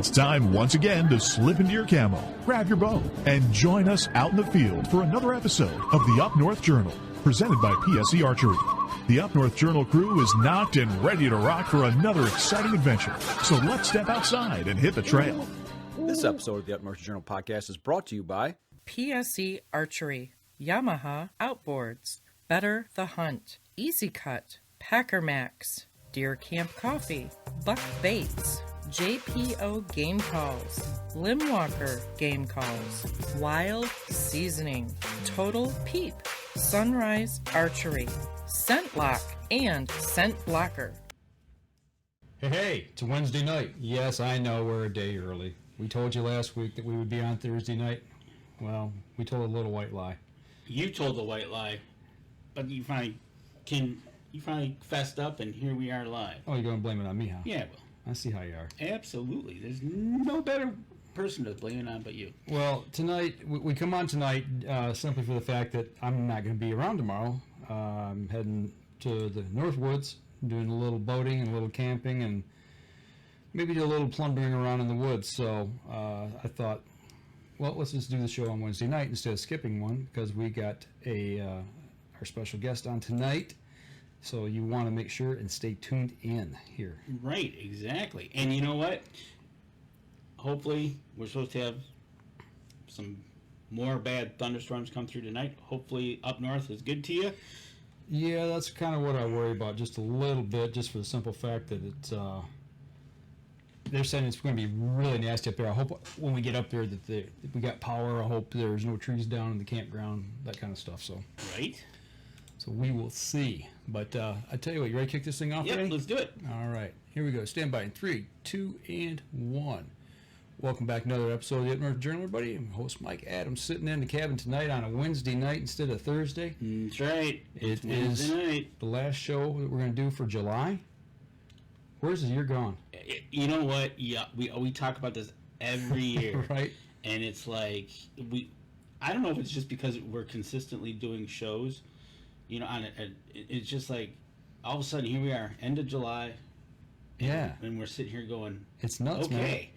It's time once again to slip into your camo, grab your bow, and join us out in the field for another episode of the Up North Journal, presented by PSE Archery. The Up North Journal crew is knocked and ready to rock for another exciting adventure. So let's step outside and hit the trail. This episode of the Up North Journal podcast is brought to you by PSE Archery, Yamaha Outboards, Better the Hunt, Easy Cut, Packer Max, Deer Camp Coffee, Buck Baits, JPO Game Calls, Limwalker Game Calls, Wild Seasoning, Total Peep, Sunrise Archery, Scent Lock, and Scent Blocker. Hey, it's a Wednesday night. Yes, I know we're a day early. We told you last week that we would be on Thursday night. Well, we told a little white lie. You told the white lie, but you finally fessed up, and here we are live. Oh, you're going to blame it on me, huh? Yeah, well. I see how you are. Absolutely. There's no better person to blame it on but you. Well, tonight, we come on tonight simply for the fact that I'm not going to be around tomorrow. I'm heading to the North Woods, doing a little boating and a little camping, and maybe do a little plundering around in the woods. So I thought, well, let's just do the show on Wednesday night instead of skipping one, because we got our special guest on tonight. So you want to make sure and stay tuned in here. Right, exactly. And you know what? Hopefully, we're supposed to have some more bad thunderstorms come through tonight. Hopefully, up north is good to you. Yeah, that's kind of what I worry about, just a little bit, just for the simple fact that it's they're saying it's going to be really nasty up there. I hope when we get up there that we got power. I hope there's no trees down in the campground, that kind of stuff. So right. So we will see. But I tell you what, you ready to kick this thing off? Yep, today? Let's do it. All right, here we go. Stand by in 3, 2, and 1. Welcome back to another episode of the Up North Journal, everybody. I'm host Mike Adams, sitting in the cabin tonight on a Wednesday night instead of Thursday. That's right. It is night. The last show that we're going to do for July. Where's the year gone? You know what? Yeah, we talk about this every year, right? And it's like I don't know if it's just because we're consistently doing shows, you know. It's just like all of a sudden here we are, end of July. Yeah, and we're sitting here going, it's nuts, okay. Man.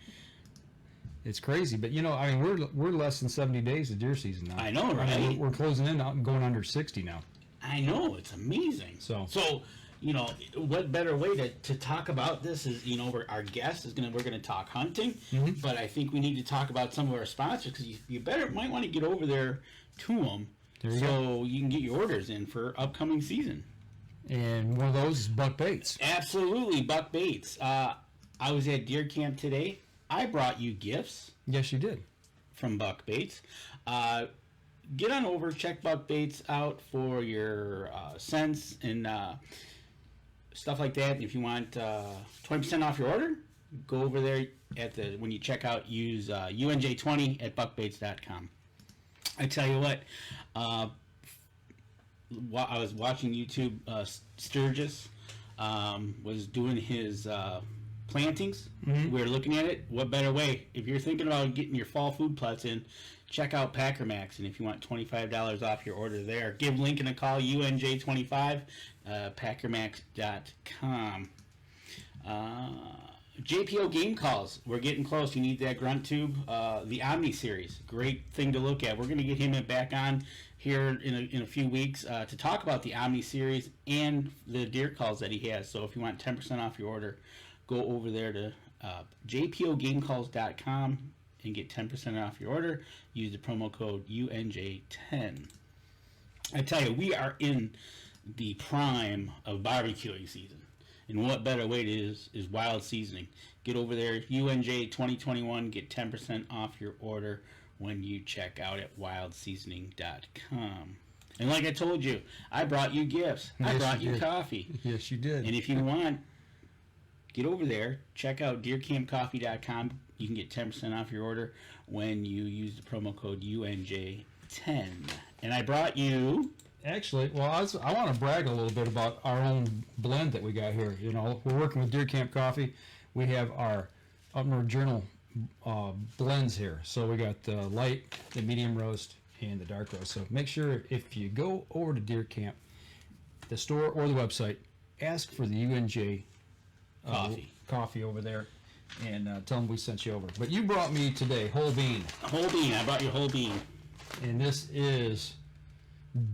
It's crazy, but you know, I mean, we're less than 70 days of deer season now. I know, right? I mean, we're closing in out and going under 60 now. I know, it's amazing. So you know, what better way to talk about this is, you know, our guest is we're gonna talk hunting, but I think we need to talk about some of our sponsors, because you might want to get over there to them so you can get your orders in for upcoming season. And one of those is Buck Baits. Absolutely, Buck Baits. I was at deer camp today. I brought you gifts. Yes, you did. From Buck Baits. Get on over, check Buck Baits out for your scents and stuff like that. If you want 20% off your order, go over there when you check out, use UNJ20 at buckbaits.com. I tell you what, I was watching YouTube. Sturgis was doing his plantings. We're looking at it. What better way? If you're thinking about getting your fall food plots in, check out Packer Max, and if you want $25 off your order there, give Lincoln a call, UNJ25, packermax.com. JPO Game Calls, we're getting close. You need that grunt tube. The Omni series, great thing to look at. We're going to get him back on here in a few weeks to talk about the Omni series and the deer calls that he has. So if you want 10% off your order, go over there to jpogamecalls.com and get 10% off your order. Use the promo code UNJ10. I tell you, we are in the prime of barbecuing season. And what better way is wild seasoning. Get over there, UNJ 2021, get 10% off your order when you check out at wildseasoning.com. And like I told you, I brought you gifts. I brought you coffee. Yes, you did. And if you want, get over there, check out deercampcoffee.com. You can get 10% off your order when you use the promo code UNJ10. And I brought you... Actually, well, I want to brag a little bit about our own blend that we got here. You know, we're working with Deer Camp Coffee. We have our Up North Journal blends here. So we got the light, the medium roast, and the dark roast. So make sure if you go over to Deer Camp, the store or the website, ask for the UNJ coffee over there. and tell them we sent you over. But you brought me today whole bean. Whole bean. I brought you whole bean. And this is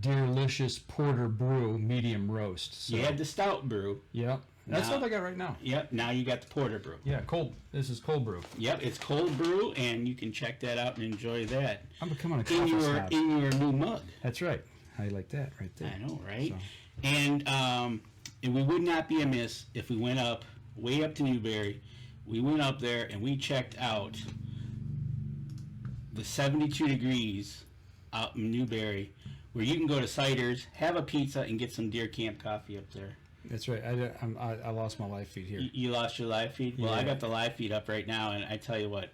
Delicious Porter Brew medium roast. So, You had the stout brew. Yep. That's Now- what I got right now. Yep. Now you got the porter brew. Yeah, cold. This is cold brew. Yep. It's cold brew, and you can check that out and enjoy that I'm becoming a in coffee your snob. in your new mug. That's right. How you like that right there? I know, right? So- And we would not be amiss if we went up way up to Newberry. We went up there and we checked out the 72 degrees out in Newberry, where you can go to Cider's, have a pizza, and get some deer camp coffee up there. That's right. I lost my live feed here. You lost your live feed? Well, I Yeah. got the live feed up right now, and I tell you what,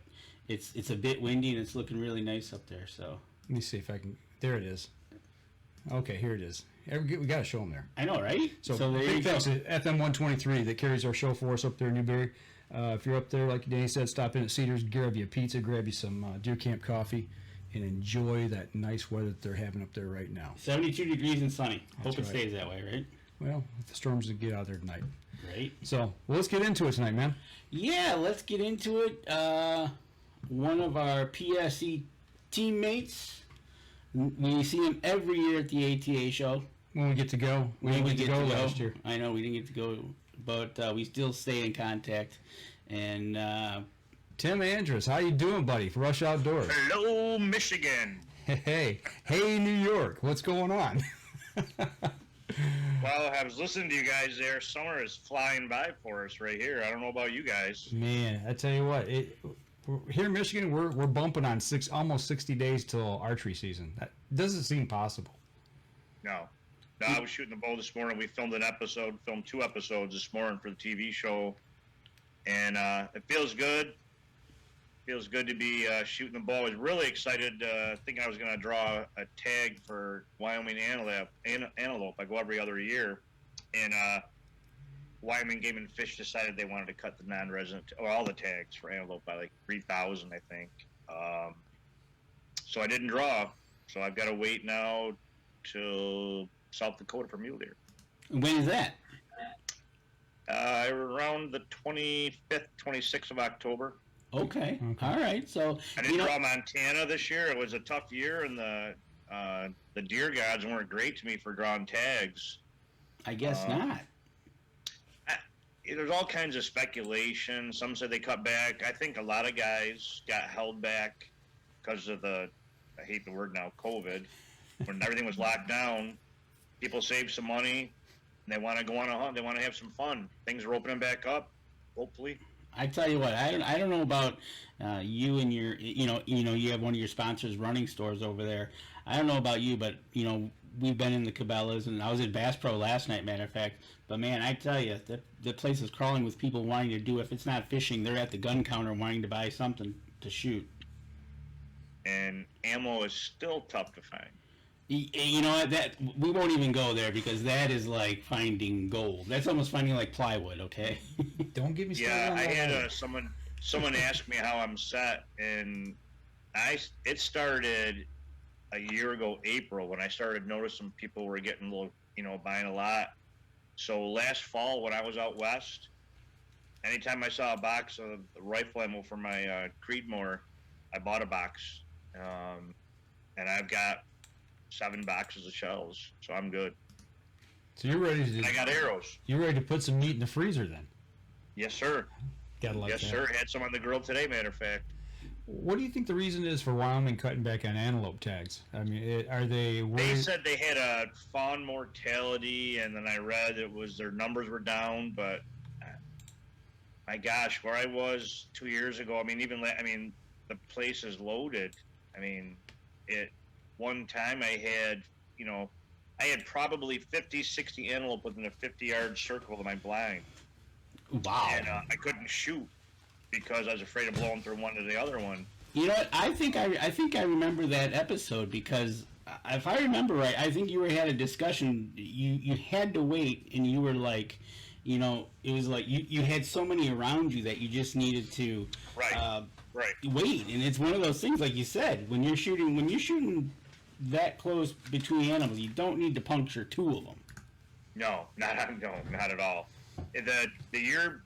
it's a bit windy and it's looking really nice up there. So Let me see if I can. There it is. Okay, here it is. We got to show them there. I know, right? So there you big go. thanks to FM 123 that carries our show for us up there in Newberry. If you're up there, like Danny said, stop in at Cedars, grab you a pizza, grab you some deer camp coffee, and enjoy that nice weather that they're having up there right now. 72 degrees and sunny. Hope it right. stays that way, right? Well, if the storms get out there tonight. Right. So, well, let's get into it tonight, man. Yeah, let's get into it. One of our PSE teammates, we see him every year at the ATA show. When we get to go, we didn't get to go last year. I know we didn't get to go, but we still stay in contact. And Tim Andrus, how you doing, buddy? For Rush Outdoors. Hello, Michigan. Hey, New York. What's going on? Well, I was listening to you guys there. Summer is flying by for us right here. I don't know about you guys. Man, I tell you what, here in Michigan, we're bumping on almost 60 days till archery season. That doesn't seem possible. No, I was shooting the bow this morning. We filmed filmed 2 episodes this morning for the TV show, and it feels good. Feels good to be shooting the bow. I was really excited, thinking I was going to draw a tag for Wyoming Antelope. I go every other year, and Wyoming Game and Fish decided they wanted to cut the non-resident, or all the tags for antelope by like 3,000, I think. So I didn't draw. So I've got to wait now till South Dakota for mule deer. when is that? Around the 25th, 26th of October. Okay. All right. So I didn't draw Montana this year. It was a tough year, and the deer gods weren't great to me for drawing tags. I guess not. There's all kinds of speculation. Some said they cut back. I think a lot of guys got held back because of I hate the word now, COVID. When everything was locked down, people saved some money, and they want to go on a hunt. They want to have some fun. Things are opening back up, hopefully. I tell you what, I don't know about you and your, you have one of your sponsors running stores over there. I don't know about you, but we've been in the Cabela's, and I was at Bass Pro last night, matter of fact. But man, I tell you, the place is crawling with people wanting to do. If it's not fishing, they're at the gun counter wanting to buy something to shoot. And ammo is still tough to find. You know what? That we won't even go there because that is like finding gold. That's almost finding like plywood. Okay. Don't get me started. Yeah, on I that. had someone ask me how I'm set, and it started a year ago, April, when I started noticing people were getting a little, buying a lot. So last fall when I was out west, anytime I saw a box of rifle ammo for my Creedmoor, I bought a box, and I've got 7 boxes of shells, so I'm good. So you're ready to? I got arrows. You're ready to put some meat in the freezer then? Yes, sir. Gotta like Yes, that. sir. Had some on the grill today, matter of fact. What do you think the reason is for Wyoming cutting back on antelope tags? I mean, are they worried? They said they had a fawn mortality, and then I read their numbers were down. But my gosh, where I was 2 years ago, the place is loaded. One time I had probably 50, 60 antelope within a 50-yard circle of my blind. Wow. And I couldn't shoot because I was afraid of blowing through one to the other one. You know what? I think I remember that episode because if I remember right, I think you had a discussion. You had to wait, and you were like, it was like you had so many around you that you just needed to Right. wait. And it's one of those things, like you said, when you're shooting that close between animals, you don't need to puncture 2 of them. No, not at all. The year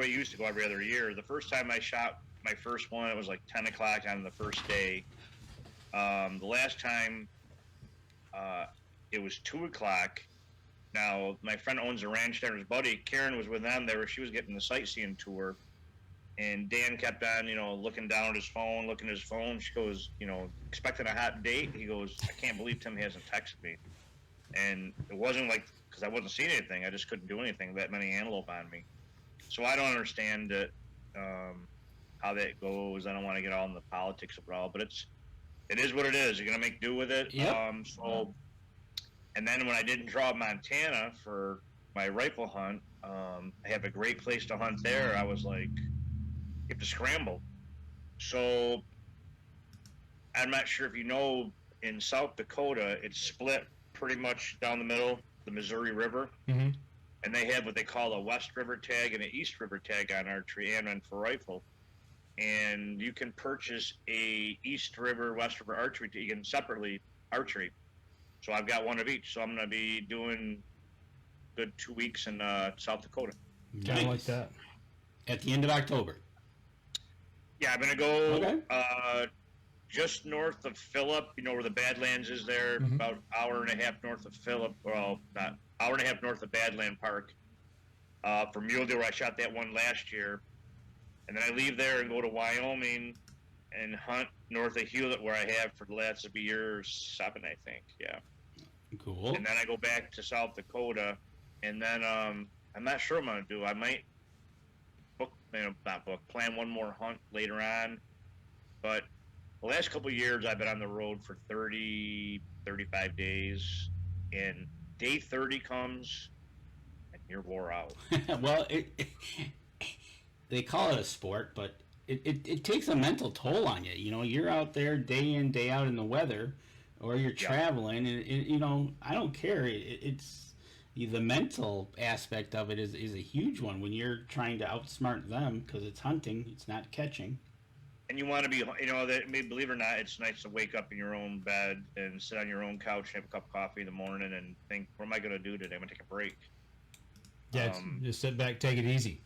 used to go every other year. The first time I shot my first one, it was like 10 o'clock on the first day. The last time, it was 2 o'clock. Now, my friend owns a ranch there. His buddy, Karen, was with them. She was getting the sightseeing tour. And Dan kept on, looking down at his phone, looking at his phone. She goes, expecting a hot date. He goes, I can't believe Tim hasn't texted me. And it wasn't like, because I wasn't seeing anything. I just couldn't do anything. That many antelope on me. So I don't understand it, how that goes. I don't want to get all in the politics of it all. But it is what it is. You're going to make do with it. Yep. And then when I didn't draw Montana for my rifle hunt, I have a great place to hunt there. I was like, you have to scramble. So I'm not sure if you know, in South Dakota, it's split pretty much down the middle, the Missouri River. Mm-hmm. And they have what they call a West River tag and an East River tag on archery and for rifle. And you can purchase a East River, West River archery tag, you can separately archery. So I've got one of each. So I'm going to be doing good 2 weeks in South Dakota. Kind of like that. At the end of October. Yeah, I'm going to go just north of Phillip, where the Badlands is there, about an hour and a half north of Phillip. Well, not hour and a half north of Badland Park for Mule Deer, where I shot that one last year. And then I leave there and go to Wyoming and hunt north of Hewlett, where I have for the last year 7, I think. Yeah. Cool. And then I go back to South Dakota, and then I'm not sure what I'm going to do. I might plan one more hunt later on. But the last couple of years, I've been on the road for 30, 35 days, and day 30 comes, and you're wore out. Well, they call it a sport, but it takes a mental toll on you. You're out there day in, day out in the weather, or you're traveling, and I don't care. It's the mental aspect of it is a huge one when you're trying to outsmart them, because it's hunting, it's not catching. And you want to be, believe it or not, it's nice to wake up in your own bed and sit on your own couch, have a cup of coffee in the morning, and think, what am I going to do today? I'm going to take a break. Yeah, just sit back, take it easy.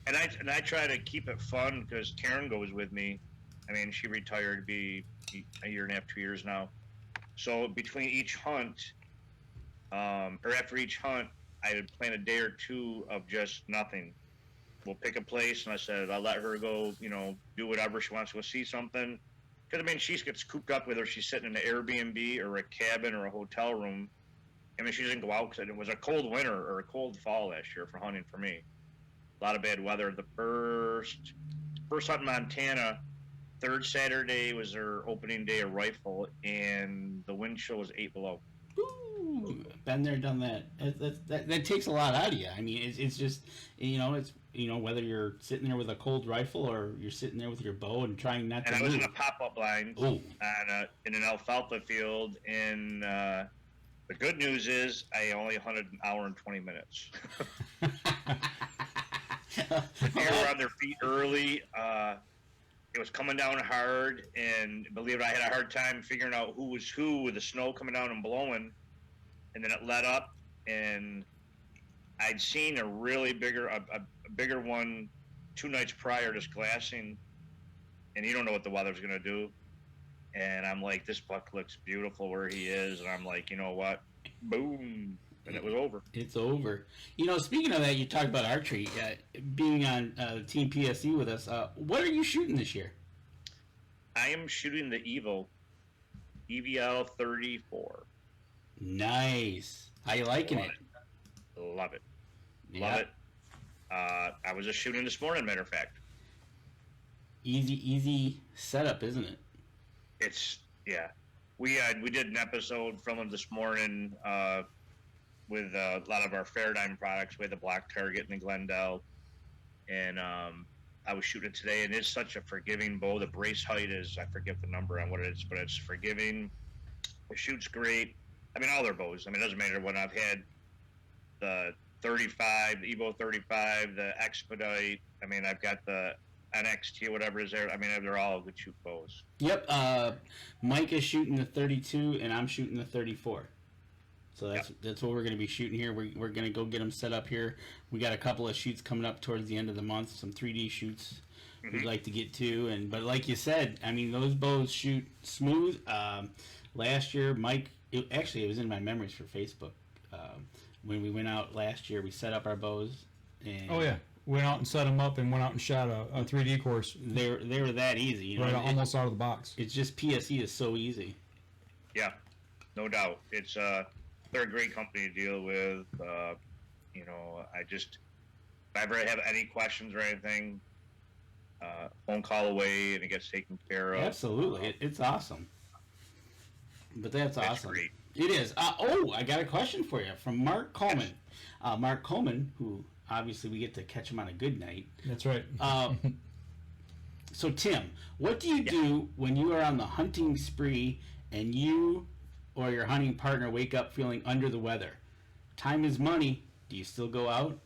And I try to keep it fun, because Karen goes with me. I mean, she retired to be a year and a half, 2 years now. So between each hunt, or after each hunt, I would plan a day or two of just nothing. We'll pick a place, and I said I'll let her go, do whatever she wants to go see something. Because, she gets cooped up, whether she's sitting in an Airbnb or a cabin or a hotel room. She doesn't go out because it was a cold winter or a cold fall last year for hunting for me. A lot of bad weather. The first hunt in Montana, third Saturday was their opening day of rifle, and the wind chill was 8 below. Ooh, been there, done that. That takes a lot out of you. It's just, whether you're sitting there with a cold rifle or you're sitting there with your bow and trying not to move. And I was in a pop-up blind in an alfalfa field, and the good news is I only hunted an hour and 20 minutes. The deer were on their feet early. It was coming down hard, and believe it, I had a hard time figuring out who was who with the snow coming down and blowing. And then it let up, and I'd seen a really bigger one 2 nights prior, just glassing, and you don't know what the weather's going to do. And I'm like, this buck looks beautiful where he is, and I'm like, you know what? Boom. And it was over. It's over. Speaking of that, you talked about archery. Being on Team PSE with us, what are you shooting this year? I am shooting the EVL 34. Nice. How you liking it? Love it. Love it. I was just shooting this morning, matter of fact. Easy setup, isn't it? It's, yeah. We did an episode filming this morning with a lot of our Fairdyne products. We had the Black Target and the Glendale. And I was shooting it today, and it's such a forgiving bow. The brace height is, I forget the number on what it is, but it's forgiving. It shoots great. All their bows. It doesn't matter what I've had. The 35, the Evo 35, the Expedite. I've got the NXT, whatever is there. They're all good shoot bows. Yep. Mike is shooting the 32, and I'm shooting the 34. So that's what we're going to be shooting here. We're going to go get them set up here. We got a couple of shoots coming up towards the end of the month, some 3D shoots we'd like to get to. But like you said, I mean, those bows shoot smooth. Last year, Mike, it was in my memories for Facebook. When we went out last year, we set up our bows. And Oh yeah, went out and set them up and went out and shot a 3D course. They were that easy. You know? Right, almost out of the box. It's just PSE is so easy. Yeah, no doubt. It's they're a great company to deal with. You know, if I ever have any questions or anything, phone call away and it gets taken care of. Absolutely, it's awesome. But that's awesome. Great. It is. I got a question for you from Mark Coleman. Mark Coleman, who obviously we get to catch him on a good night. That's right. So Tim, what do you do when you are on the hunting spree and you or your hunting partner wake up feeling under the weather? Time is money. Do you still go out?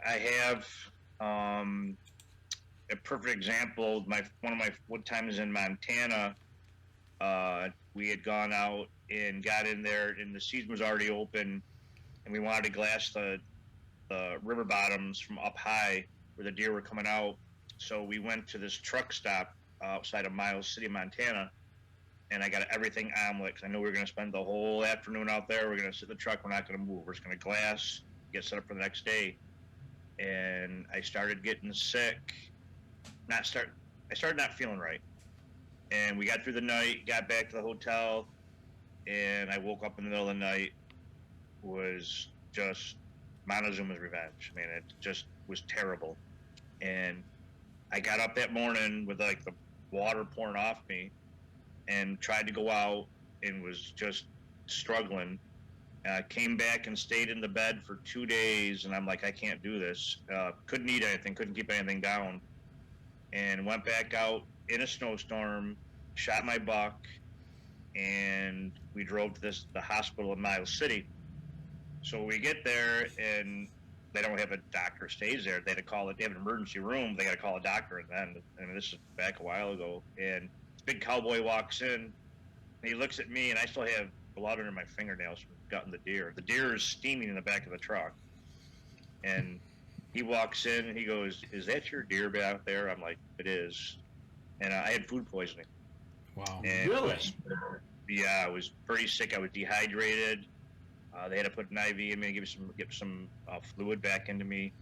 I have a perfect example. One of my wood times in Montana. We had gone out and got in there, and the season was already open, and we wanted to glass the river bottoms from up high where the deer were coming out. So we went to this truck stop outside of Miles City, Montana, and I got everything omelet because I knew we were going to spend the whole afternoon out there. We're going to sit in the truck. We're not going to move. We're just going to glass, get set up for the next day. And I started getting sick. I started not feeling right. And we got through the night, got back to the hotel, and I woke up in the middle of the night. Was just Montezuma's revenge. I mean, it just was terrible. And I got up that morning with like the water pouring off me and tried to go out and was just struggling. Came back and stayed in the bed for 2 days, and I'm like, I can't do this. Couldn't eat anything, couldn't keep anything down. And went back out in a snowstorm, shot my buck, and we drove to the hospital in Miles City. So we get there, and they don't have a doctor stays there. They had to call it. They have an emergency room. They got to call a doctor, and then, I mean, this is back a while ago. And this big cowboy walks in, and he looks at me, and I still have blood under my fingernails from gutting the deer. The deer is steaming in the back of the truck, and he walks in, and he goes, "Is that your deer back there?" I'm like, "It is." And I had food poisoning. Wow. And Really? I was pretty sick. I was dehydrated. They had to put an IV in me and get some fluid back into me.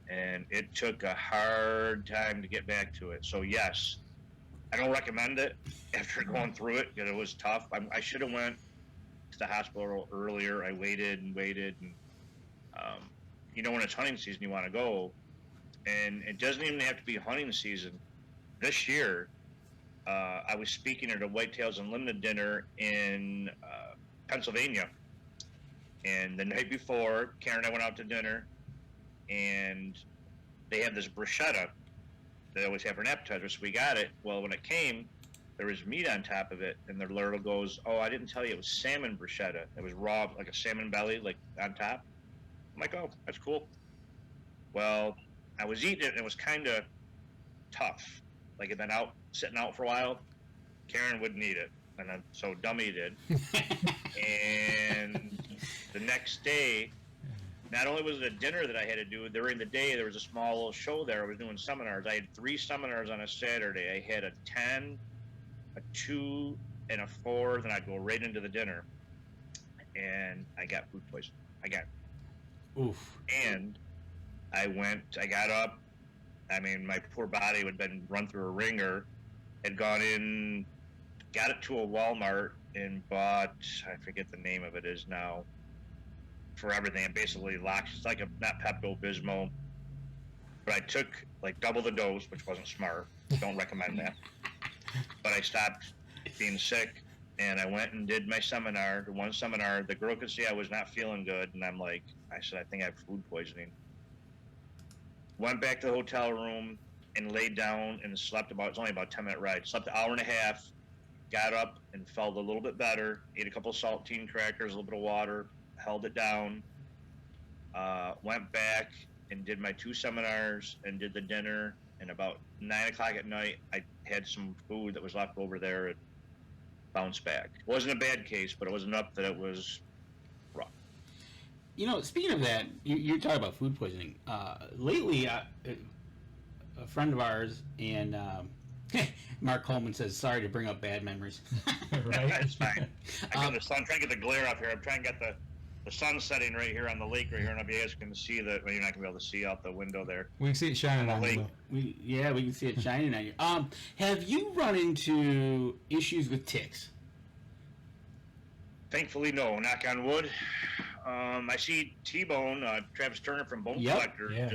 And it took a hard time to get back to it. So, yes, I don't recommend it after going through it because it was tough. I should have went to the hospital earlier. I waited. And when it's hunting season, you want to go. And it doesn't even have to be hunting season. This year, I was speaking at a Whitetails Unlimited dinner in Pennsylvania. And the night before, Karen and I went out to dinner, and they have this bruschetta. They always have for an appetizer, so we got it. Well, when it came, there was meat on top of it, and the Lurtle goes, "Oh, I didn't tell you it was salmon bruschetta. It was raw, like a salmon belly, like on top." I'm like, "Oh, that's cool." Well, I was eating it, and it was kind of tough. Like, it had been sitting out for a while. Karen wouldn't eat it, and then, so Dummy did. And the next day, not only was it a dinner that I had to do, during the day there was a small little show there. I was doing seminars. I had 3 seminars on a Saturday. I had a 10, a 2, and a 4. Then I'd go right into the dinner. And I got food poisoning. Oof. And I got up. I mean, my poor body had been run through a ringer. Had gone in, got it to a Walmart and bought, I forget the name of it is now, for everything. It basically locks, it's like not Pepto-Bismol, but I took like double the dose, which wasn't smart. Don't recommend that. But I stopped being sick, and I went and did my seminar. The one seminar, the girl could see I was not feeling good, and I said, I think I have food poisoning. Went back to the hotel room and laid down and slept it was only about a 10-minute ride. Slept an hour and a half, got up and felt a little bit better, ate a couple of saltine crackers, a little bit of water, held it down, went back and did my 2 seminars and did the dinner. And about 9 o'clock at night, I had some food that was left over there. And bounce back. It wasn't a bad case, but it was enough that it was rough. You know, speaking of that, you're talking about food poisoning. Lately, a friend of ours and Mark Coleman says, "Sorry to bring up bad memories." Right? It's fine. I got the sun. I'm trying to get the glare up here. I'm trying to get the sun setting right here on the lake right here. And if you guys can see that, well, you're not gonna be able to see out the window there. We can see it shining on lake. you. We can see it shining on you. Have you run into issues with ticks? Thankfully, no. Knock on wood. I see T-Bone, Travis Turner from Bone Yep. Collector. Yeah.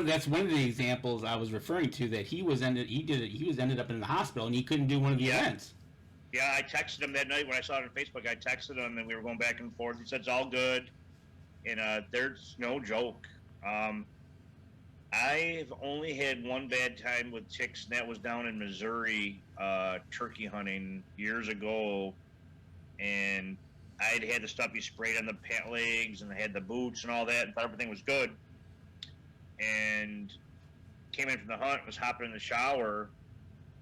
That's one of the examples I was referring to. That he was ended up in the hospital and he couldn't do one of the Yeah. events. Yeah, I texted him that night when I saw it on Facebook. I texted him, and we were going back and forth. He said it's all good, and there's no joke. I've only had one bad time with ticks, and that was down in Missouri, turkey hunting years ago, and I'd had the stuff you sprayed on the pant legs, and I had the boots and all that, and thought everything was good. And came in from the hunt, was hopping in the shower,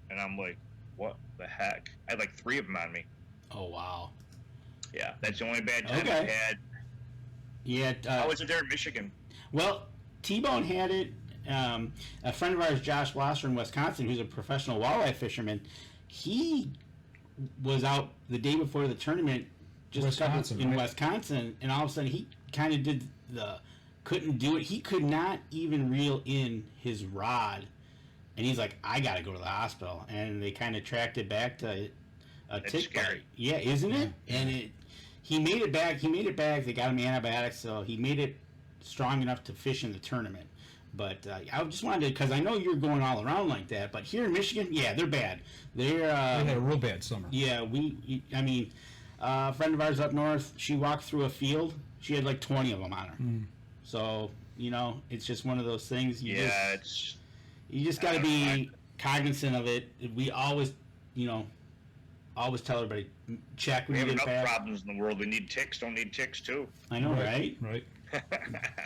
and I'm like, what the heck? I had like 3 of them on me. Oh wow. Yeah, that's the only bad time Okay. I've had. Yeah. I was there in Michigan. Well, T-Bone had it. A friend of ours, Josh Blosser in Wisconsin, who's a professional walleye fisherman, he was out the day before the tournament, Wisconsin, in right? Wisconsin, and all of a sudden he kind of couldn't do it. He could not even reel in his rod, and he's like, I got to go to the hospital. And they kind of tracked it back to a It's tick scary. bite. Yeah, isn't it? And he made it back. They got him antibiotics, so he made it strong enough to fish in the tournament. But I just wanted to, because I know you're going all around like that. But here in Michigan, yeah, they're bad. They had a real bad summer. Yeah, a friend of ours up north, she walked through a field. She had like 20 of them on her. So, it's just one of those things. You just got to be cognizant of it. We always, always tell everybody, check We when have you get enough back. problems in the world. We need ticks. Don't need ticks too. I know, right? Right.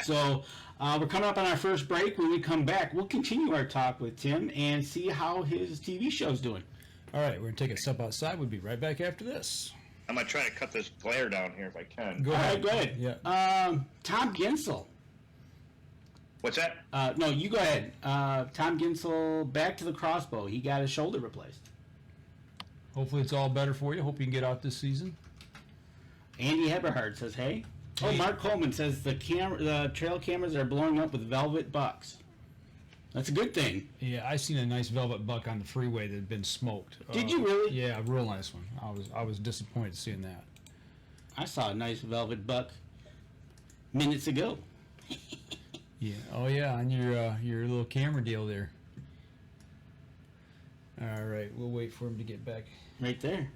So we're coming up on our first break. When we come back, we'll continue our talk with Tim and see how his TV show's doing. All right, we're going to take a step outside. We'll be right back after this. I'm gonna try to cut this glare down here if I can. Go All ahead. right, go ahead. Yeah. Tom Ginsel. What's that? No, you go ahead. Tom Ginsel, back to the crossbow. He got his shoulder replaced. Hopefully it's all better for you. Hope you can get out this season. Andy Eberhard says, hey. Oh, Mark Coleman says the trail cameras are blowing up with velvet bucks. That's a good thing. Yeah, I seen a nice velvet buck on the freeway that had been smoked. Did you really? Yeah, a real nice one. I was disappointed seeing that. I saw a nice velvet buck minutes ago. Yeah. Oh yeah, on your little camera deal there. All right, we'll wait for him to get back. Right there.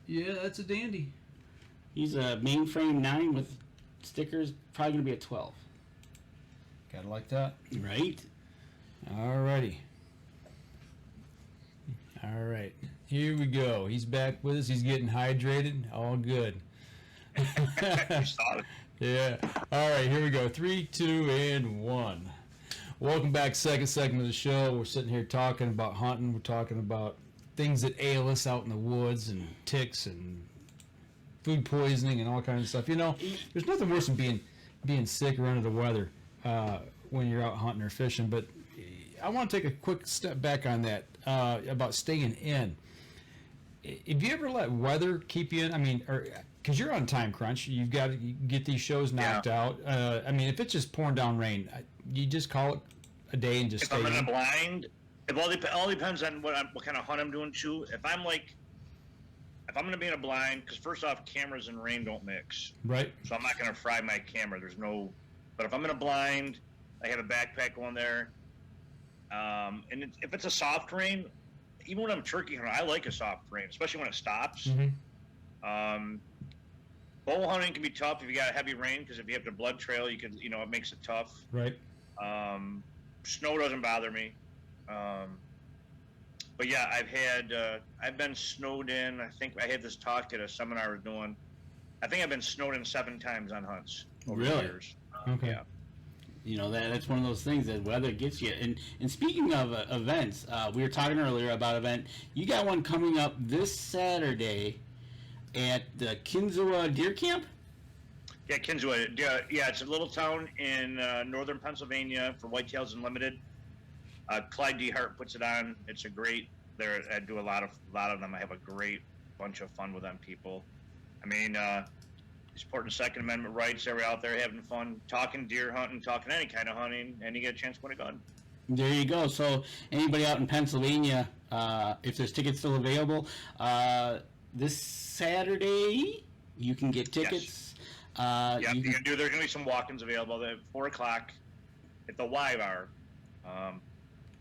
Yeah, that's a dandy. He's a mainframe 9 with stickers. Probably going to be a 12. Gotta like that. Right? All righty. All right. Here we go. He's back with us. He's getting hydrated. All good. You saw it. Yeah. All right, here we go. 3, 2, and 1. Welcome back. Second segment of the show. We're sitting here talking about hunting. We're talking about things that ail us out in the woods and ticks and food poisoning and all kinds of stuff. There's nothing worse than being sick or under the weather when you're out hunting or fishing. But I want to take a quick step back on that about staying in. Have you ever let weather keep you in? I mean, because you're on time crunch, you've got to get these shows knocked out. I mean, if it's just pouring down rain, you just call it a day and just If stay I'm in a in. blind, it all depends on what kind of hunt I'm doing too. If I'm going to be in a blind, because first off, cameras and rain don't mix. Right? So I'm not going to fry my camera. But if I'm in a blind, I have a backpack on there. And if it's a soft rain, even when I'm turkey hunting, I like a soft rain, especially when it stops. Mm-hmm. Bow hunting can be tough if you got a heavy rain, because if you have the blood trail, you can, it makes it tough. Right. Snow doesn't bother me. But yeah, I've been snowed in. I think I had this talk at a seminar I was doing. I think I've been snowed in 7 times on hunts over the Really? years. Okay. Yeah. You know, that's one of those things that weather gets you. And speaking of events, we were talking earlier about event. You got one coming up this Saturday at the Kinzera Deer Camp? Yeah, Kinzera. Yeah, it's a little town in northern Pennsylvania for Whitetails Unlimited. Clyde D. Hart puts it on. It's a great. I do a lot of them. I have a great bunch of fun with them people. I mean, supporting Second Amendment rights. They're out there having fun, talking deer hunting, talking any kind of hunting, and you get a chance to win a gun. There you go. So anybody out in Pennsylvania, if there's tickets still available, this Saturday you can get tickets. Yes. There's going to be some walk-ins available at 4 o'clock at the Y Bar.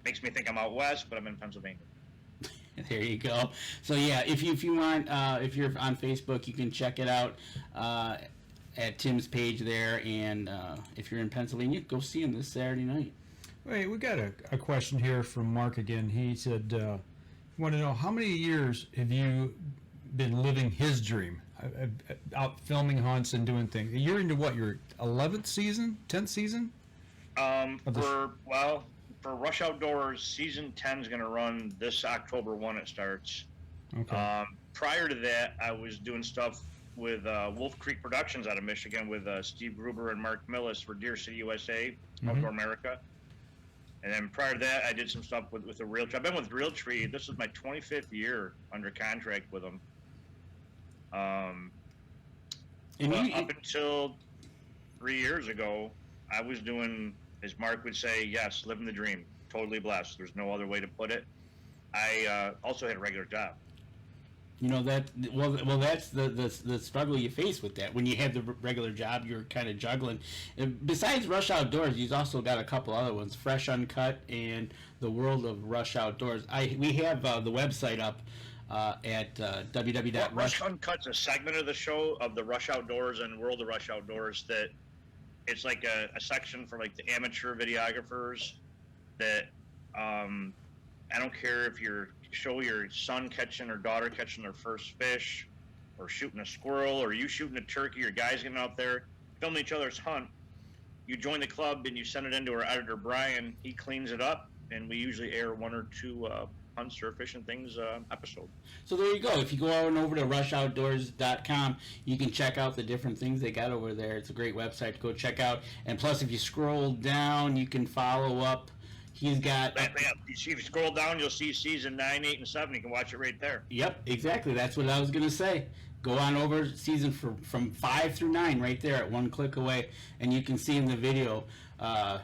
Makes me think I'm out west, but I'm in Pennsylvania. There you go. So yeah, if you want, if you're on Facebook, you can check it out at Tim's page there, and if you're in Pennsylvania, go see him this Saturday night. Wait, we got a question here from Mark again. He said, want to know how many years have you been living his dream, out filming hunts and doing things? You're into what, your 11th season, 10th season? For Rush Outdoors, season 10 is going to run this October 1. It starts. Okay. Prior to that, I was doing stuff with Wolf Creek Productions out of Michigan with Steve Gruber and Mark Millis for Deer City USA, Outdoor America. And then prior to that, I did some stuff with the Realtree. I've been with Realtree. This is my 25th year under contract with them. Up until 3 years ago, I was doing, as Mark would say, yes, living the dream. Totally blessed. There's no other way to put it. I also had a regular job. You know that that's the struggle you face with that. When you have the regular job, you're kind of juggling. And besides Rush Outdoors, you've also got a couple other ones: Fresh Uncut and The World of Rush Outdoors. We have the website up at www. Rush Uncut's a segment of the show of the Rush Outdoors and World of Rush Outdoors that it's like a section for like the amateur videographers that I don't care if you're show your son catching or daughter catching their first fish or shooting a squirrel or you shooting a turkey or guys getting out there filming each other's hunt. You join the club and you send it into our editor Brian. He cleans it up and we usually air 1 or 2 hunts or fishing things episode. So there you go. If you go on over to rushoutdoors.com, you can check out the different things they got over there. It's a great website to go check out. And plus, if you scroll down, you can follow up. He's got... If you scroll down, you'll see season 9, 8, and 7. You can watch it right there. Yep, exactly. That's what I was going to say. Go on over season from 5 through 9 right there at 1 click away. And you can see in the video,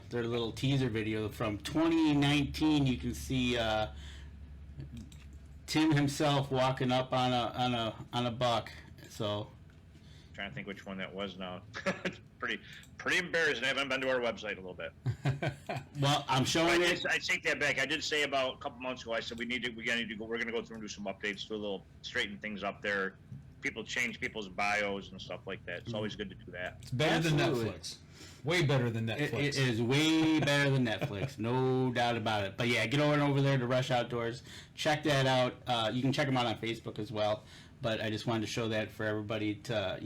their little teaser video from 2019, you can see... Tim himself walking up on a buck. So, I'm trying to think which one that was now. It's pretty embarrassing. I haven't been to our website a little bit. Well, I'm showing it. I take that back. I did say about a couple months ago. I said we're going to go. We're going to go through and do some updates, do a little straighten things up there. People change people's bios and stuff like that. It's always good to do that. It's better than Netflix. Way better than Netflix. It is way better than Netflix, no doubt about it. But yeah, get over there to Rush Outdoors. Check that out. You can check them out on Facebook as well. But I just wanted to show that for everybody to,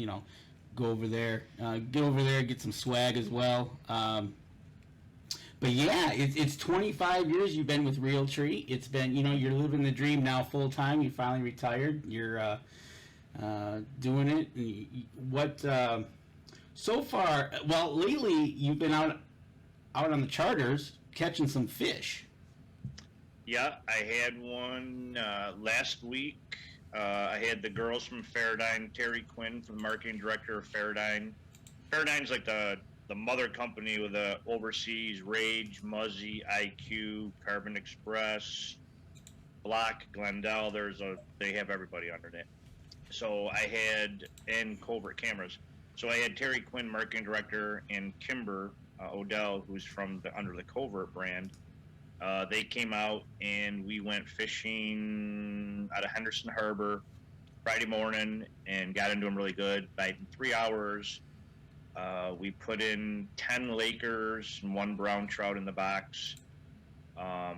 go over there. Get over there, get some swag as well. But yeah, it's 25 years you've been with Realtree. It's been, you're living the dream now full time. You finally retired. You're doing it. So far, well, lately you've been out on the charters catching some fish. Yeah, I had one last week. I had the girls from Faradyne, Terry Quinn, from the marketing director of Faradyne. Faradyne's like the mother company with the overseas Rage, Muzzy, IQ, Carbon Express, Block, Glendale. They have everybody under it. So I had, and Covert Cameras. So I had Terry Quinn, marketing director, and Kimber Odell, who's under the Covert brand. They came out and we went fishing out of Henderson Harbor Friday morning and got into them really good. By 3 hours, we put in 10 Lakers and 1 brown trout in the box. 4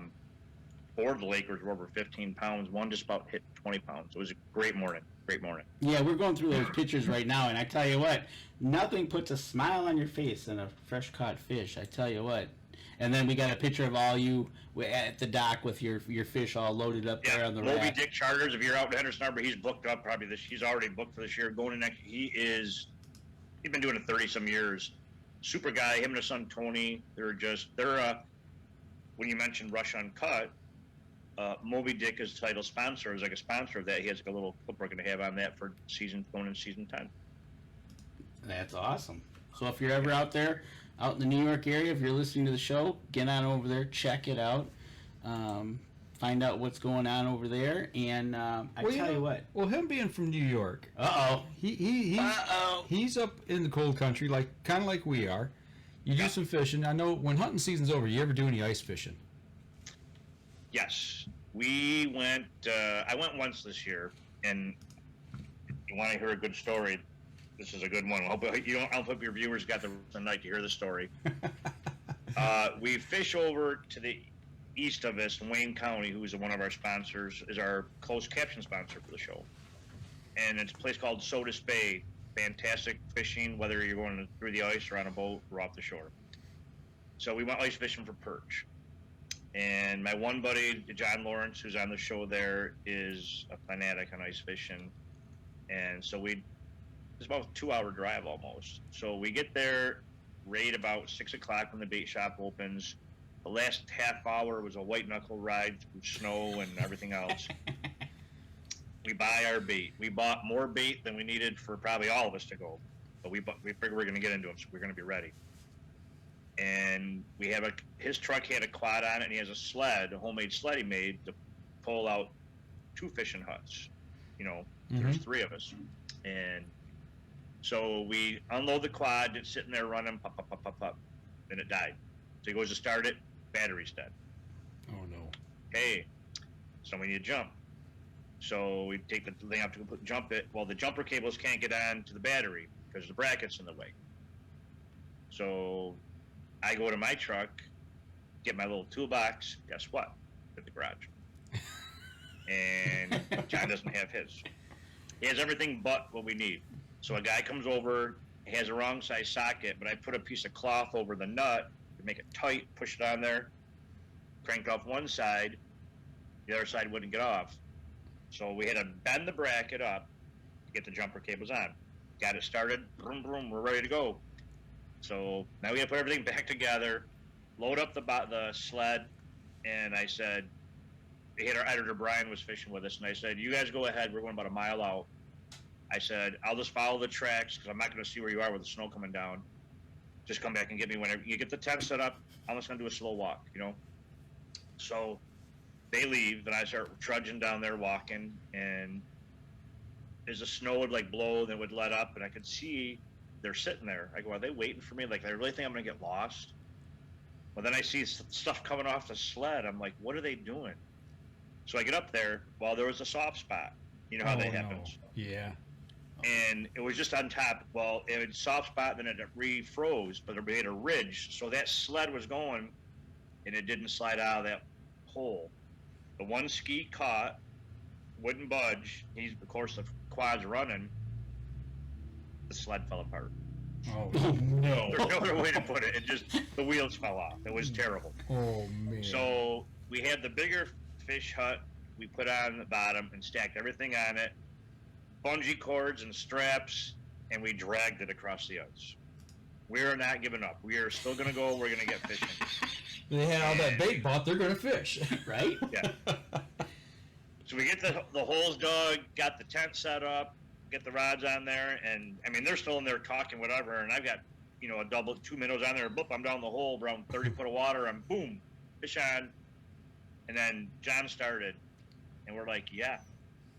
of the Lakers were over 15 pounds. 1 just about hit 20 pounds. It was a great morning. great morning. Yeah, we're going through those pictures right now, and I tell you what, nothing puts a smile on your face than a fresh caught fish. I tell you what. And then we got a picture of all you at the dock with your fish all loaded up there on the Moby rack. Dick Charters. If you're out in Henderson Harbor, he's booked up probably this. He's already booked for this year. Going to next. He's been doing it 30-some years. Super guy. Him and his son Tony. They're when you mentioned Rush Uncut, Moby Dick is title sponsor. Is like a sponsor of that. He has like a little clip we're going to have on that for going in season 10. That's awesome. So if you're ever out there, out in the New York area, if you're listening to the show, get on over there, check it out, find out what's going on over there, and tell you what. Well, him being from New York, Uh-oh. he's up in the cold country, kind of like we are. You do some fishing. I know when hunting season's over, you ever do any ice fishing? Yes, we went. I went once this year, and you want to hear a good story. This is a good one. I hope your viewers got the night to hear the story. We fish over to the east of us in Wayne County, who is one of our sponsors, is our closed caption sponsor for the show. And it's a place called Sodus Bay. Fantastic fishing, whether you're going through the ice or on a boat or off the shore. So we went ice fishing for perch. And my one buddy, John Lawrence, who's on the show there, is a fanatic on ice fishing. And so it's about a 2-hour drive almost. So we get there right about 6 o'clock when the bait shop opens. The last half hour was a white knuckle ride through snow and everything else. We buy our bait. We bought more bait than we needed for probably all of us to go. But we figured we were going to get into them, so we're going to be ready. And his truck had a quad on it, and he has a homemade sled he made to pull out 2 fishing huts. There's 3 of us. And so we unload the quad, it's sitting there running, pop, pop, pop, pop, pop, and it died. So he goes to start it, battery's dead. Oh, no. Hey, so we need to jump. So we take the thing up to jump it. Well, the jumper cables can't get on to the battery because the bracket's in the way. So I go to my truck, get my little toolbox. Guess what? At the garage. And John doesn't have his. He has everything but what we need. So a guy comes over, he has a wrong size socket, but I put a piece of cloth over the nut to make it tight, push it on there, cranked off one side, the other side wouldn't get off. So we had to bend the bracket up to get the jumper cables on. Got it started, boom, boom, we're ready to go. So now we have to put everything back together, load up the sled, and I said, our editor Brian was fishing with us, and I said, you guys go ahead, we're going about a mile out. I said, I'll just follow the tracks because I'm not going to see where you are with the snow coming down. Just come back and get me whenever you get the tent set up. I'm just going to do a slow walk, So they leave, and I start trudging down there walking, and as the snow would blow, then would let up, and I could see they're sitting there. I go, are they waiting for me? They really think I'm going to get lost? Well, then I see stuff coming off the sled. I'm like, what are they doing? So I get up there. Well, there was a soft spot. You know how that happens. Yeah. And it was just on top. Well, it was a soft spot, then it refroze, but it made a ridge. So that sled was going, and it didn't slide out of that hole. The one ski caught, wouldn't budge. Of course, the quad's running. The sled fell apart. Oh, no. There's no other way to put it. The wheels fell off. It was terrible. Oh, man. So we had the bigger fish hut we put on the bottom and stacked everything on it, bungee cords and straps, and we dragged it across the ice. We are not giving up. We are still going to go. We're going to get fishing. They had all that bait bought. They're going to fish, right? Yeah. So we get the holes dug, got the tent set up, get the rods on there, and they're still in there talking whatever, and I've got a double 2 minnows on there. Boop, I'm down the hole around 30 foot of water. I'm boom, fish on, and then John started, and we're like, yeah.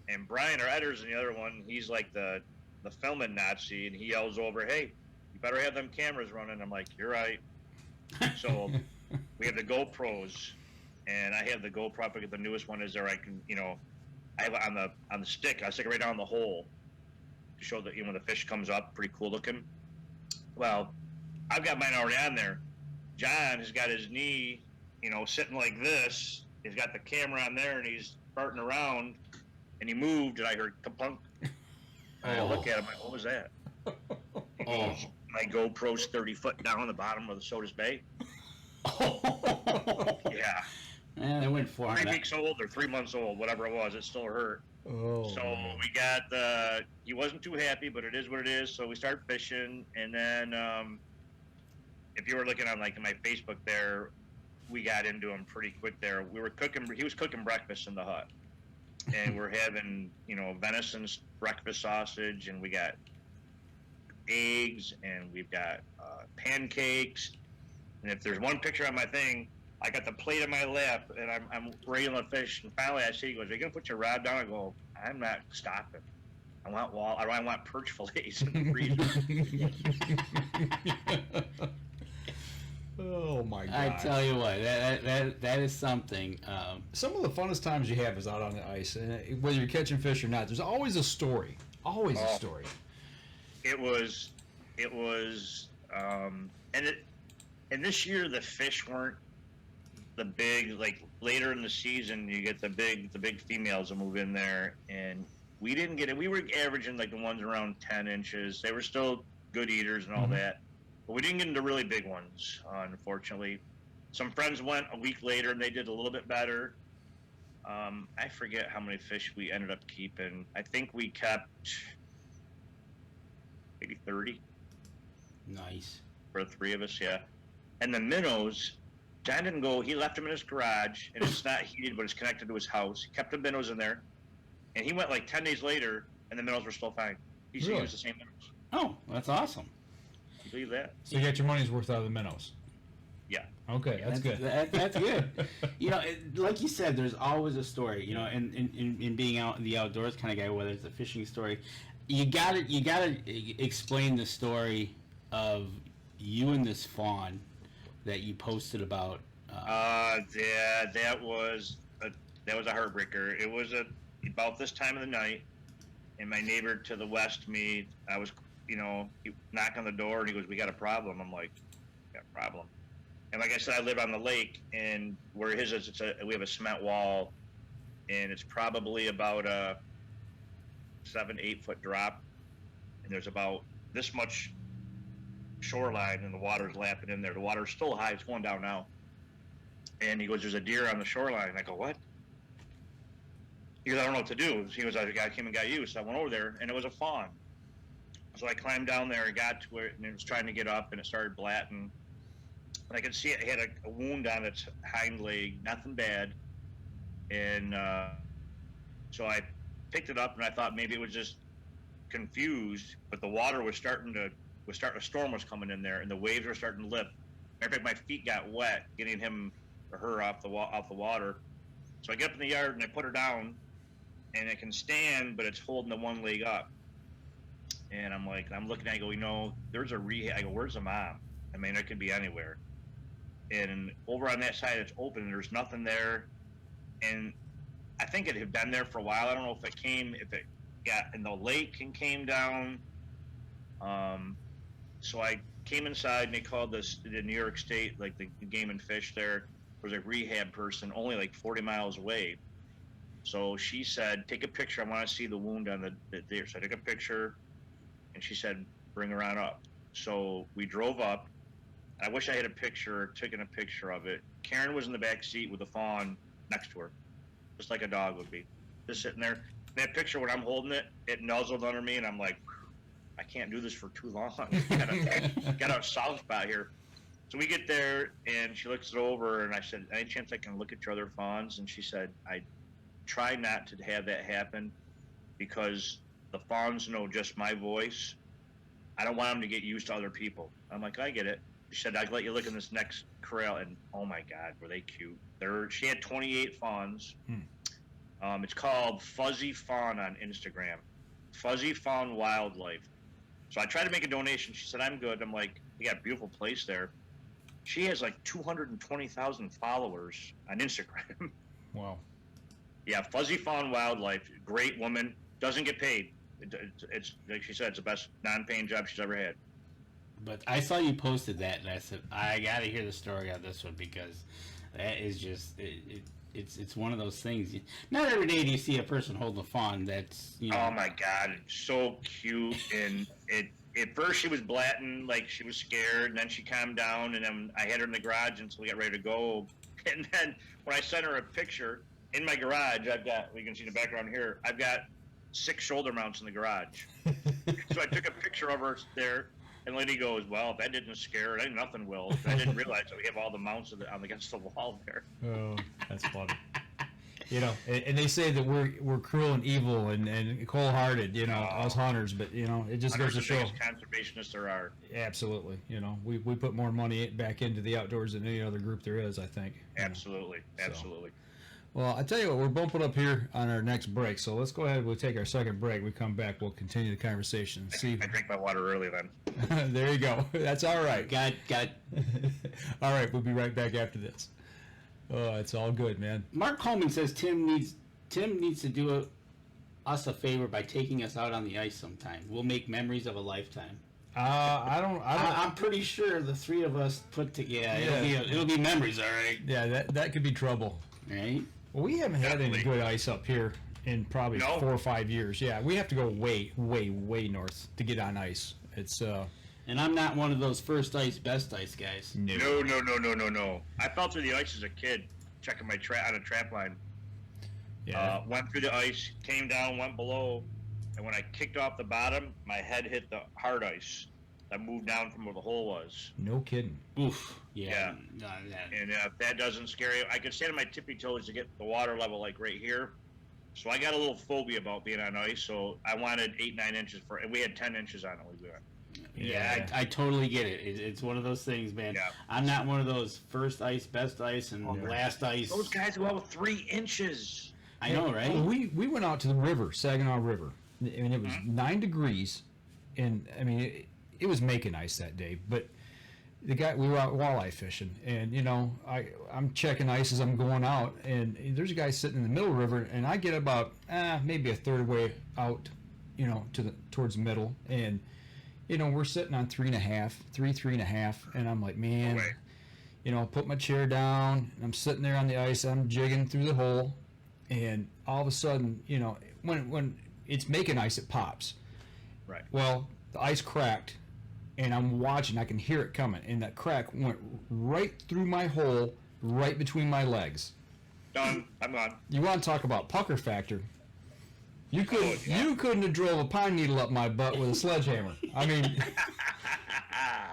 And Brian, our editor's in the other one. He's like the filming Nazi, and he yells over, "Hey, you better have them cameras running." I'm like, "You're right." So we have the GoPros, and I have the GoPro. I get the newest one is there. I can, I have it on the stick. I stick it right down the hole to show that when the fish comes up, pretty cool looking. Well, I've got mine already on there. John has got his knee, sitting like this. He's got the camera on there, and he's farting around. and he moved, and I heard kapunk. And I look at him, like, what was that? He goes, my GoPro's 30 foot down on the bottom of the Sodas Bay. Yeah. Man, they went for 3 weeks old or 3 months old, whatever it was, it still hurt. Oh. So we got he wasn't too happy, but it is what it is. So we started fishing, and then if you were looking on like my Facebook there, we got into him pretty quick there. We were cooking. He was cooking breakfast in the hut, and we're having venison breakfast sausage, and we got eggs, and we've got pancakes. And if there's one picture on my thing, I got the plate in my lap, and I'm reeling the fish. And finally, I see he goes, "Are you gonna put your rod down?" I go, "I'm not stopping. I want perch fillets in the freezer." Oh my god! I tell you what, that is something. Some of the funnest times you have is out on the ice, and whether you're catching fish or not, there's always a story. Always a story. It was, and this year the fish weren't the big, like later in the season you get the big females that move in there, and we didn't get it. We were averaging like the ones around 10 inches. They were still good eaters and all that, but we didn't get into really big ones, unfortunately. Some friends went a week later and they did a little bit better. I forget how many fish we ended up keeping. I think we kept maybe 30. Nice. For the three of us, yeah. And the minnows, John didn't go. He left them in his garage, and it's not heated, but it's connected to his house. He kept the minnows in there, and he went like 10 days later, and the minnows were still fine. He Really? used the same minnows. Oh, that's awesome. You believe that? So you got your money's worth out of the minnows. Yeah. Okay, that's good. That's good. Like you said, there's always a story. In being out in the outdoors kind of guy, whether it's a fishing story, you gotta explain the story of you and this fawn that you posted about. Yeah, that was a heartbreaker. It was about this time of the night, and my neighbor to the west of me, I was, he knocked on the door and he goes, "We got a problem." I'm like, "Got a problem?" And like I said, I live on the lake, and where his is, we have a cement wall, and it's probably about a 7-8 foot drop, and there's about this much shoreline, and the water's lapping in there. The water's still high; it's going down now. And he goes, "There's a deer on the shoreline." And I go, "What?" He goes, "I don't know what to do." He goes, "I came and got you." So I went over there, and it was a fawn. So I climbed down there and got to it, and it was trying to get up, and it started blatting. And I could see it had a wound on its hind leg, nothing bad. And so I picked it up, and I thought maybe it was just confused, but the water was a storm was coming in there, and the waves were starting to lift. Matter of fact, my feet got wet getting him or her off the water. So I get up in the yard and I put her down, and it can stand, but it's holding the one leg up. And I'm looking at it, I go, there's a rehab. I go, "Where's the mom?" I mean, it could be anywhere. And over on that side, it's open, and there's nothing there. And I think it had been there for a while. I don't know if it got in the lake and came down. So I came inside, and they called the New York State, like the Game and Fish there. There was a rehab person only like 40 miles away. So she said, "Take a picture. I want to see the wound on the deer." So I took a picture, and she said, "Bring her on up." So we drove up. I wish I had taken a picture of it. Karen was in the back seat with the fawn next to her, just like a dog would be, just sitting there. That picture, when I'm holding it, it nuzzled under me, and I'm like, I can't do this for too long. got a soft spot here. So we get there, and she looks it over, and I said, "Any chance I can look at your other fawns?" And she said, "I try not to have that happen because the fawns know just my voice. I don't want them to get used to other people." I'm like, "I get it." She said, "I'd let you look in this next corral," and oh my God, were they cute. She had 28 fawns. It's called Fuzzy Fawn on Instagram. Fuzzy Fawn Wildlife. So I tried to make a donation. She said, "I'm good." I'm like, "You got a beautiful place there." She has like 220,000 followers on Instagram. Wow. Yeah, Fuzzy Fawn Wildlife. Great woman. Doesn't get paid. It's like she said, it's the best non-paying job she's ever had. But I saw you posted that, and I said, I got to hear the story on this one, because that is just, it's one of those things. Not every day do you see a person holding a fawn that's, you know. Oh my God, it's so cute. And at first she was blatting like she was scared, and then she calmed down, and then I had her in the garage until we got ready to go. And then when I sent her a picture in my garage, we can see in the background here, I've got 6 shoulder mounts in the garage. So I took a picture of her there, and the lady goes, well, if that didn't scare her, then nothing will. And I didn't realize that we have all the mounts against the wall there. Oh, that's funny. You know, and they say that we're cruel and evil and cold-hearted, you know, us hunters, but, you know, it just goes to show. Conservationists there are. Absolutely. You know, we put more money back into the outdoors than any other group there is, I think. Absolutely. Absolutely. Well, I tell you what, we're bumping up here on our next break, so let's go ahead. We'll take our second break. We come back, we'll continue the conversation. See. I drank my water early then. There you go. That's all right. Got All right, we'll be right back after this. Oh, it's all good, man. Mark Coleman says Tim needs to do us a favor by taking us out on the ice sometime. We'll make memories of a lifetime. I'm pretty sure the 3 of us put together. Yeah, it'll be memories, all right. Yeah, that could be trouble. Right. Well, we haven't had any good ice up here in probably 4 or 5 years. Yeah, we have to go way, way, way north to get on ice. It's And I'm not one of those first ice, best ice guys. No. I fell through the ice as a kid, checking my on a trap line. Yeah. Went through the ice, came down, went below, and when I kicked off the bottom, my head hit the hard ice. I moved down from where the hole was. No kidding. Oof. Yeah. And if that doesn't scare you, I can stand on my tippy toes to get the water level like right here. So I got a little phobia about being on ice. So I wanted 8-9 inches and we had 10 inches on it. Yeah, I totally get it. It's one of those things, man. Yeah. I'm not one of those first ice, best ice, and last ice. Those guys go out 3 inches. I know, right? Well, we went out to the river, Saginaw River, and it was 9 degrees, and I mean it was making ice that day. But the guy, we were out walleye fishing, and you know I'm checking ice as I'm going out, and there's a guy sitting in the middle of the river, and I get about maybe a third way out, you know, towards the middle, and you know we're sitting on 3.5, and I'm like, man, you know, I put my chair down, and I'm sitting there on the ice, I'm jigging through the hole, and all of a sudden, you know, when it's making ice, it pops. Right. Well, the ice cracked, and I'm watching. I can hear it coming, and that crack went right through my hole, right between my legs. Done. I'm gone. You want to talk about pucker factor? You couldn't have drove a pine needle up my butt with a sledgehammer. I mean,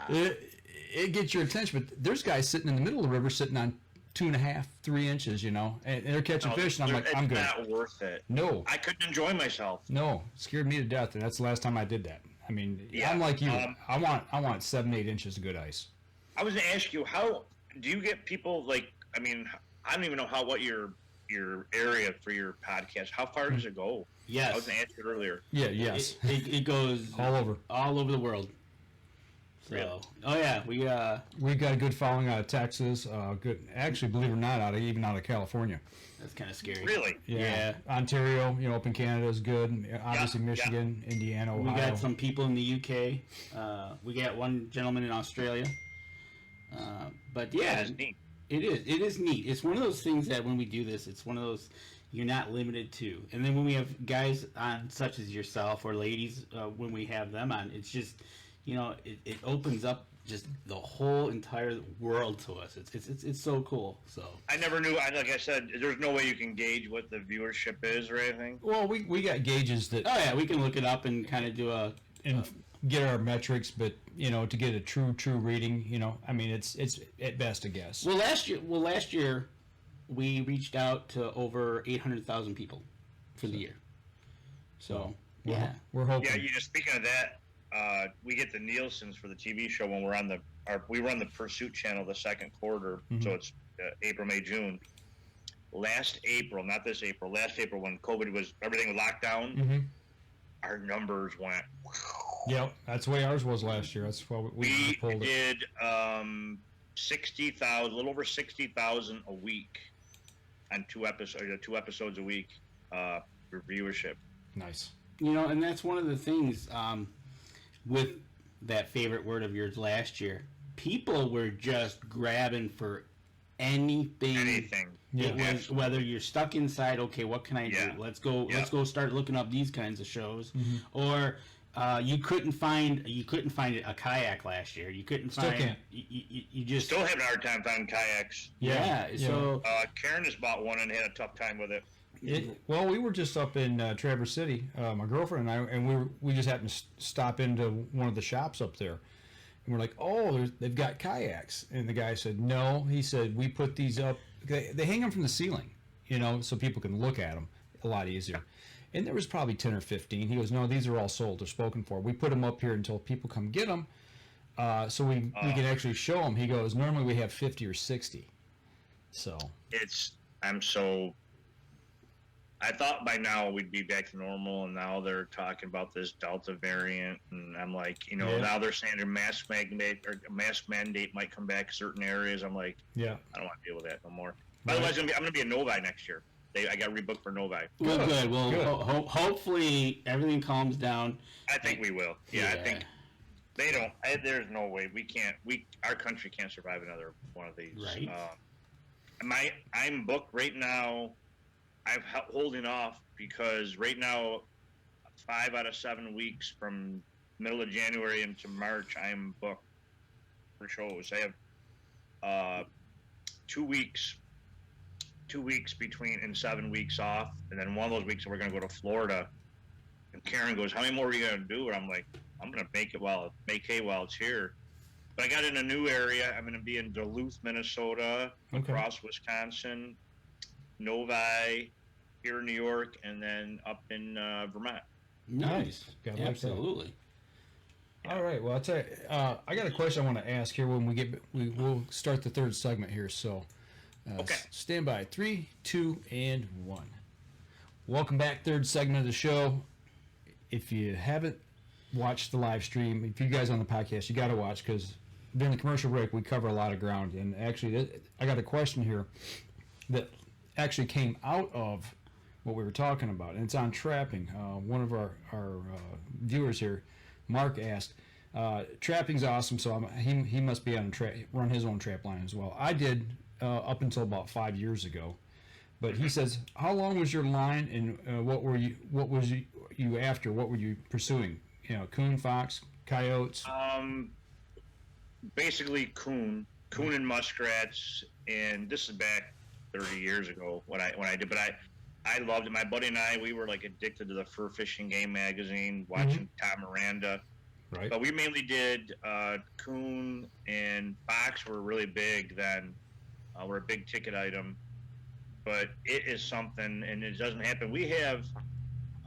it gets your attention. But there's guys sitting in the middle of the river, sitting on 2.5, 3 inches, you know, and they're catching fish, and I'm like, I'm good. It's not worth it. No. I couldn't enjoy myself. No, it scared me to death, and that's the last time I did that. I mean, I'm like you. I want 7-8 inches of good ice. I was going to ask you, how do you get people like? I mean, I don't even know what your area for your podcast. How far does it go? Yes, I was going to ask you earlier. Yeah, yes, it goes all over the world. So, really? Oh yeah, we got a good following out of Texas. Good, actually, believe it or not, even out of California. That's kind of scary. Really? Yeah. Ontario, you know, up in Canada is good. Obviously, Michigan, Indiana, Ohio. We got some people in the UK. We got one gentleman in Australia. But yeah, that's neat. It is neat. It's one of those things that when we do this, it's one of those you're not limited to. And then when we have guys on, such as yourself or ladies, when we have them on, it's just, you know, it opens up just the whole entire world to us. It's so cool. So I never knew. Like I said, there's no way you can gauge what the viewership is or anything. Well, we got gauges that. Oh yeah, we can look it up and kind of do get our metrics, but you know, to get a true reading, you know, I mean, it's at best a guess. Well, last year, we reached out to over 800,000 people for the year. So yeah, we're hoping. Yeah, speaking of that. We get the Nielsen's for the TV show when we're on we run the Pursuit channel the second quarter, so it's April, May, June. Last April, not this April, last April when everything was locked down, our numbers went. Yep, that's the way ours was last year. That's why we pulled it. Did 60,000, a little over 60,000 a week on 2 episodes a week for viewership. Nice. You know, and that's one of the things. With that favorite word of yours last year, people were just grabbing for anything. Yeah. It was whether you're stuck inside. Okay, what can I do? Let's go. Let's go start looking up these kinds of shows. Or you couldn't find a kayak last year. You couldn't Still find. can't. You just Still having a hard time finding kayaks. yeah. So Karen just bought one and had a tough time with it. Well, we were just up in Traverse City, my girlfriend and I, and we just happened to stop into one of the shops up there. And we're like, oh, they've got kayaks. And the guy said, no. He said, we put these up. They hang them from the ceiling, so people can look at them a lot easier. And there was probably 10 or 15. He goes, no, these are all sold. They're spoken for. We put them up here until people come get them, so we can actually show them. He goes, normally we have 50 or 60. So I thought by now we'd be back to normal, and now they're talking about this Delta variant, and I'm like, now they're saying a mask mandate might come back in certain areas. I'm like, I don't want to deal with that no more. By the way, I'm going to be in Novi next year. I got rebooked for Novi. Well, good. Well, hopefully everything calms down. I think we will. Yeah, I think they don't. There's no way we can't. Our country can't survive another one of these. Right. I'm booked right now. I'm holding off because right now, 5 out of 7 weeks from middle of January into March, I'm booked for shows. I have 2 weeks between and 7 weeks off, and then one of those weeks we're going to go to Florida. And Karen goes, "How many more are you going to do?" And I'm like, "I'm going to make hay while it's here." But I got in a new area. I'm going to be in Duluth, Minnesota, across Wisconsin, Novi, here in New York, and then up in Vermont. Nice. Absolutely. All right. Well, I'll tell you, I got a question I want to ask here when we'll start the third segment here. So stand by. 3, 2, and 1. Welcome back. Third segment of the show. If you haven't watched the live stream, if you guys on the podcast, you got to watch, because during the commercial break, we cover a lot of ground. And actually, I got a question here that actually came out of what we were talking about, and it's on trapping. One of our viewers here, Mark, asked, trapping's awesome, so he must be on run his own trap line as well. I did up until about 5 years ago, but he says, how long was your line, and what was you after? What were you pursuing? Coon, fox, coyotes? Basically coon and muskrats, and this is back 30 years ago when I did, but I loved it. My buddy and I, we were like addicted to the Fur Fishing Game magazine, watching Tom Miranda. Right. But we mainly did coon and fox were really big then. Were a big ticket item. But it is something, and it doesn't happen. We have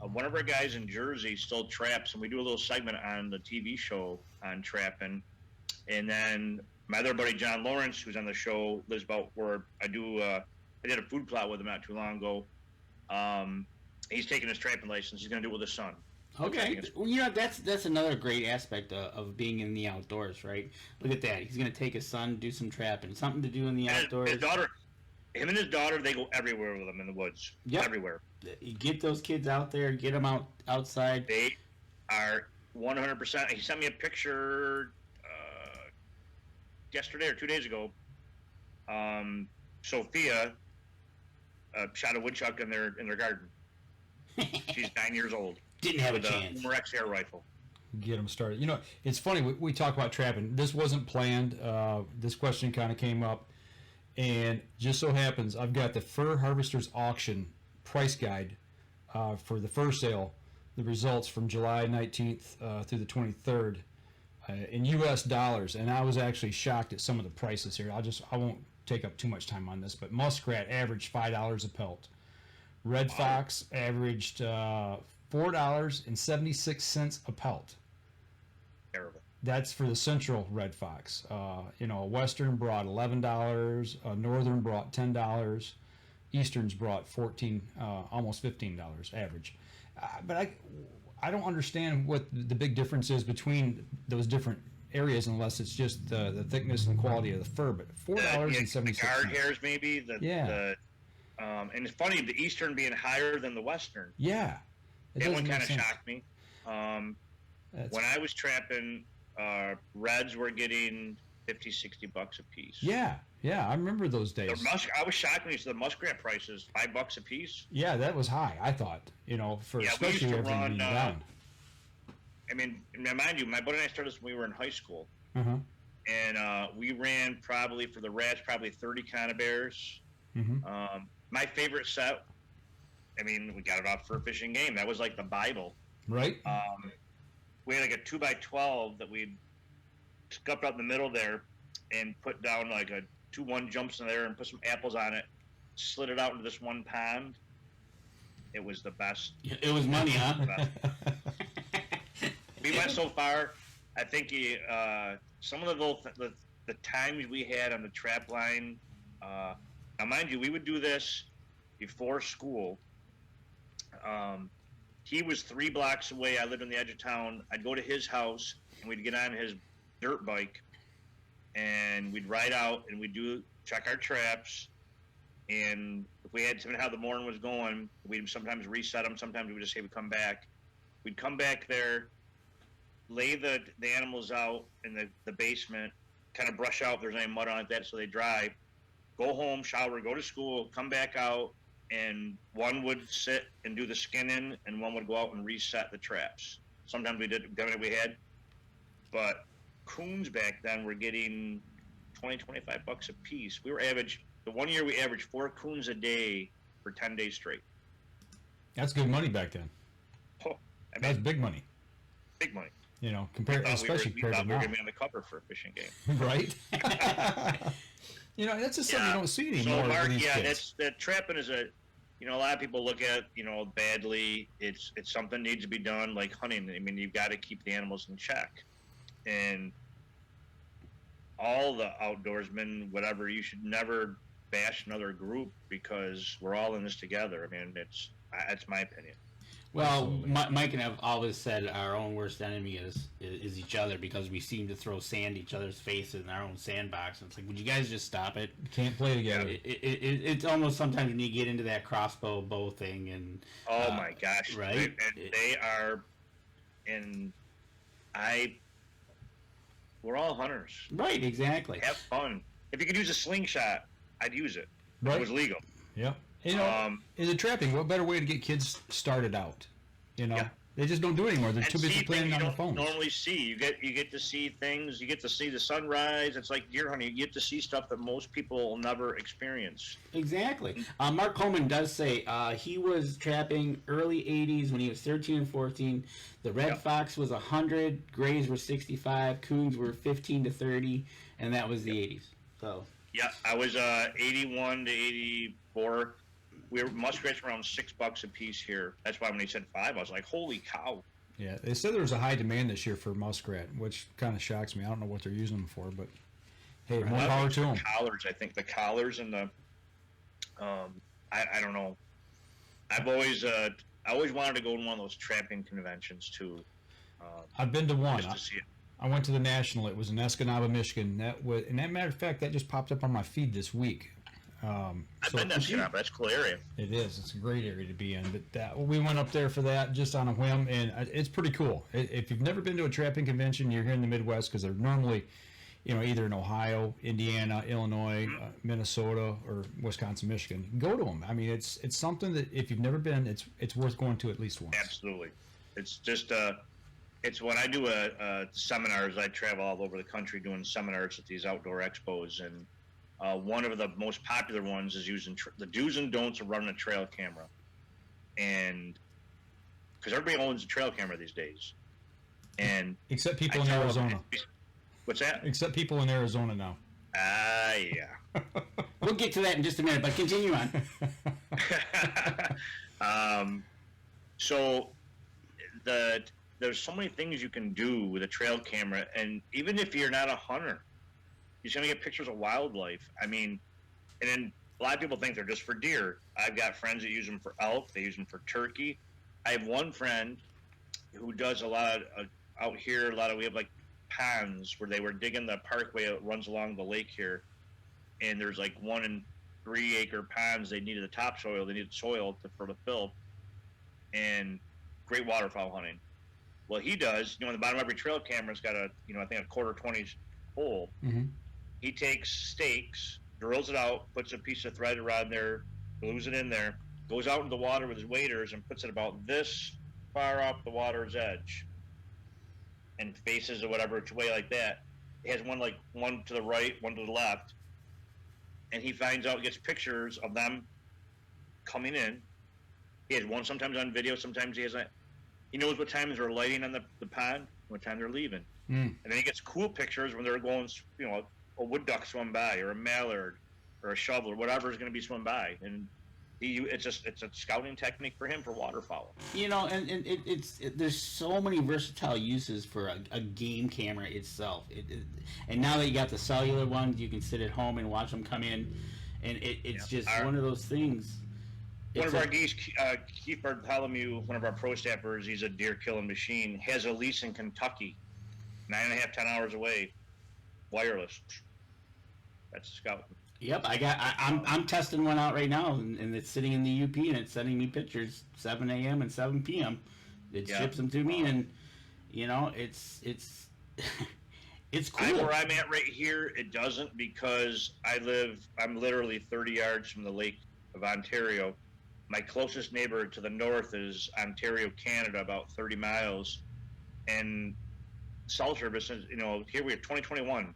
one of our guys in Jersey still traps, and we do a little segment on the TV show on trapping. And then my other buddy, John Lawrence, who's on the show, lives about where I do. I did a food plot with him not too long ago. He's taking his trapping license. He's going to do it with his son. Okay. Well, that's another great aspect of being in the outdoors, right? Look at that. He's going to take his son, do some trapping, something to do in the outdoors. Him and his daughter, they go everywhere with them in the woods. Yep. Everywhere. You get those kids out there, get them outside. They are 100%. He sent me a picture yesterday or 2 days ago. Sophia shot a woodchuck in their garden. She's 9 years old. Didn't have a with chance. Boomer XR rifle. Get them started. It's funny. We talk about trapping. This wasn't planned. This question kind of came up. And just so happens, I've got the Fur Harvesters Auction price guide for the fur sale, the results from July 19th through the 23rd in U.S. dollars. And I was actually shocked at some of the prices here. I won't take up too much time on this, but muskrat averaged $5 a pelt. Red fox averaged $4.76 a pelt. Terrible. That's for the central red fox. Western brought $11, Northern brought $10, Easterns brought $14, almost $15 average. But I don't understand what the big difference is between those different areas, unless it's just the thickness and quality of the fur. But $4.76. The guard hairs, maybe. And it's funny, the Eastern being higher than the Western. Yeah. That one kind of shocked me. When I was trapping, reds were getting $50-$60 a piece. Yeah. Yeah, I remember those days. I was shocked when you said the muskrat prices, $5 a piece. Yeah, that was high, I thought. For especially everything being down. I mean, mind you, my buddy and I started this when we were in high school. Uh-huh. And we ran probably for the rats, probably 30 conibears. Mm-hmm. My favorite set, I mean, we got it off for a fishing game. That was like the Bible. Right. We had like a 2x12 that we'd scuffed out in the middle there and put down like a 2-1 jumps in there and put some apples on it, slid it out into this one pond. It was the best. It was money, huh? We went so far. I think some of the times we had on the trap line. Now, mind you, we would do this before school. He was 3 blocks away. I lived on the edge of town. I'd go to his house, and we'd get on his dirt bike, and we'd ride out, and we'd check our traps. And if we had something how the morning was going, we'd sometimes reset them. Sometimes we would just say we'd come back. We'd come back there, lay the animals out in the basement, kind of brush out if there's any mud on it, so they dry. Go home, shower, go to school, come back out, and one would sit and do the skinning, and one would go out and reset the traps. Sometimes we did what we had, but coons back then were getting $20-25 a piece. We were the one year we averaged 4 coons a day for 10 days straight. That's good money back then. Oh, that's big money. Big money. Especially compared to now. We were going to be on the cover for a fishing game. Right? That's just something you don't see anymore. So, Mark, these kids. that trapping is a lot of people look at badly. It's something that needs to be done like hunting. I mean, you've got to keep the animals in check. And all the outdoorsmen, whatever, you should never bash another group because we're all in this together. I mean, that's my opinion. Well, Mike and I have always said our own worst enemy is each other because we seem to throw sand at each other's faces in our own sandbox. And it's like, would you guys just stop it? Can't play together. It's almost sometimes when you get into that crossbow bow thing and oh my gosh, right? They are, and we're all hunters. Right, exactly. Have fun. If you could use a slingshot, I'd use it. Right. It was legal. Yep. In the trapping, what better way to get kids started out? Yeah. They just don't do it anymore. They're too busy playing on their phones. You don't normally see. You get to see things. You get to see the sunrise. It's like deer hunting. You get to see stuff that most people will never experience. Exactly. Mark Coleman does say he was trapping early 80s when he was 13 and 14. The red fox was 100, grays were 65, coons were 15 to 30, and that was the 80s. So. Yeah, I was 81 to 84. Muskrats around $6 a piece here. That's why when he said 5, I was like, "Holy cow!" Yeah, they said there was a high demand this year for muskrat, which kind of shocks me. I don't know what they're using them for, but hey, more power to them. Collars, I think the collars and the I don't know. I always wanted to go to one of those trapping conventions too. I've been to one. Just to see it. I went to the National. It was in Escanaba, Michigan. And that matter of fact, that just popped up on my feed this week. I've been to Escanaba. That's a cool area. It is. It's a great area to be in. But we went up there for that just on a whim, and it's pretty cool. If you've never been to a trapping convention, you're here in the Midwest because they're normally, either in Ohio, Indiana, Illinois, Minnesota, or Wisconsin, Michigan. Go to them. I mean, it's something that if you've never been, it's worth going to at least once. Absolutely. It's just it's when I do seminars. I travel all over the country doing seminars at these outdoor expos, and one of the most popular ones is using the do's and don'ts of running a trail camera, and because everybody owns a trail camera these days, and except people in Arizona. What's that? Except people in Arizona now. Yeah. We'll get to that in just a minute, but continue on. So there's so many things you can do with a trail camera, and even if you're not a hunter, you're going to get pictures of wildlife. I mean, and then a lot of people think they're just for deer. I've got friends that use them for elk. They use them for turkey. I have one friend who does a lot of, out here, we have like ponds where they were digging the parkway that runs along the lake here. And there's like 1 and 3 acre ponds. They needed the topsoil. They needed soil for the fill. And great waterfowl hunting. Well, he does, the bottom of every trail camera's got a, I think a 1/4 20 hole. Mm-hmm. He takes stakes drills it out, puts a piece of thread around there, glues it in there, goes out in the water with his waders and puts it about this far off the water's edge and faces it whatever which way like that. It has one to the right, one to the left, and he gets pictures of them coming in. He has one sometimes on video, sometimes he hasn't. He knows what times they're lighting on the pond, what time they're leaving. And then he gets cool pictures when they're going, a wood duck swim by, or a mallard, or a shovel, or whatever is going to be swim by. And it's a scouting technique for him for waterfowl. And there's so many versatile uses for a game camera itself. And now that you got the cellular ones, you can sit at home and watch them come in, and it's just one of those things. One of our geese, Keith Bartholomew, one of our pro staffers, he's a deer killing machine, has a lease in Kentucky, 9.5, 10 hours away, wireless. That's scouting. Yep, I'm testing one out right now, and it's sitting in the UP, and it's sending me pictures 7 a.m. and 7 p.m. It ships them to me, and it's it's cool. Where I'm at right here, it doesn't, because I'm literally 30 yards from the Lake of Ontario. My closest neighbor to the north is Ontario, Canada, about 30 miles, and cell service is, here we have 2021.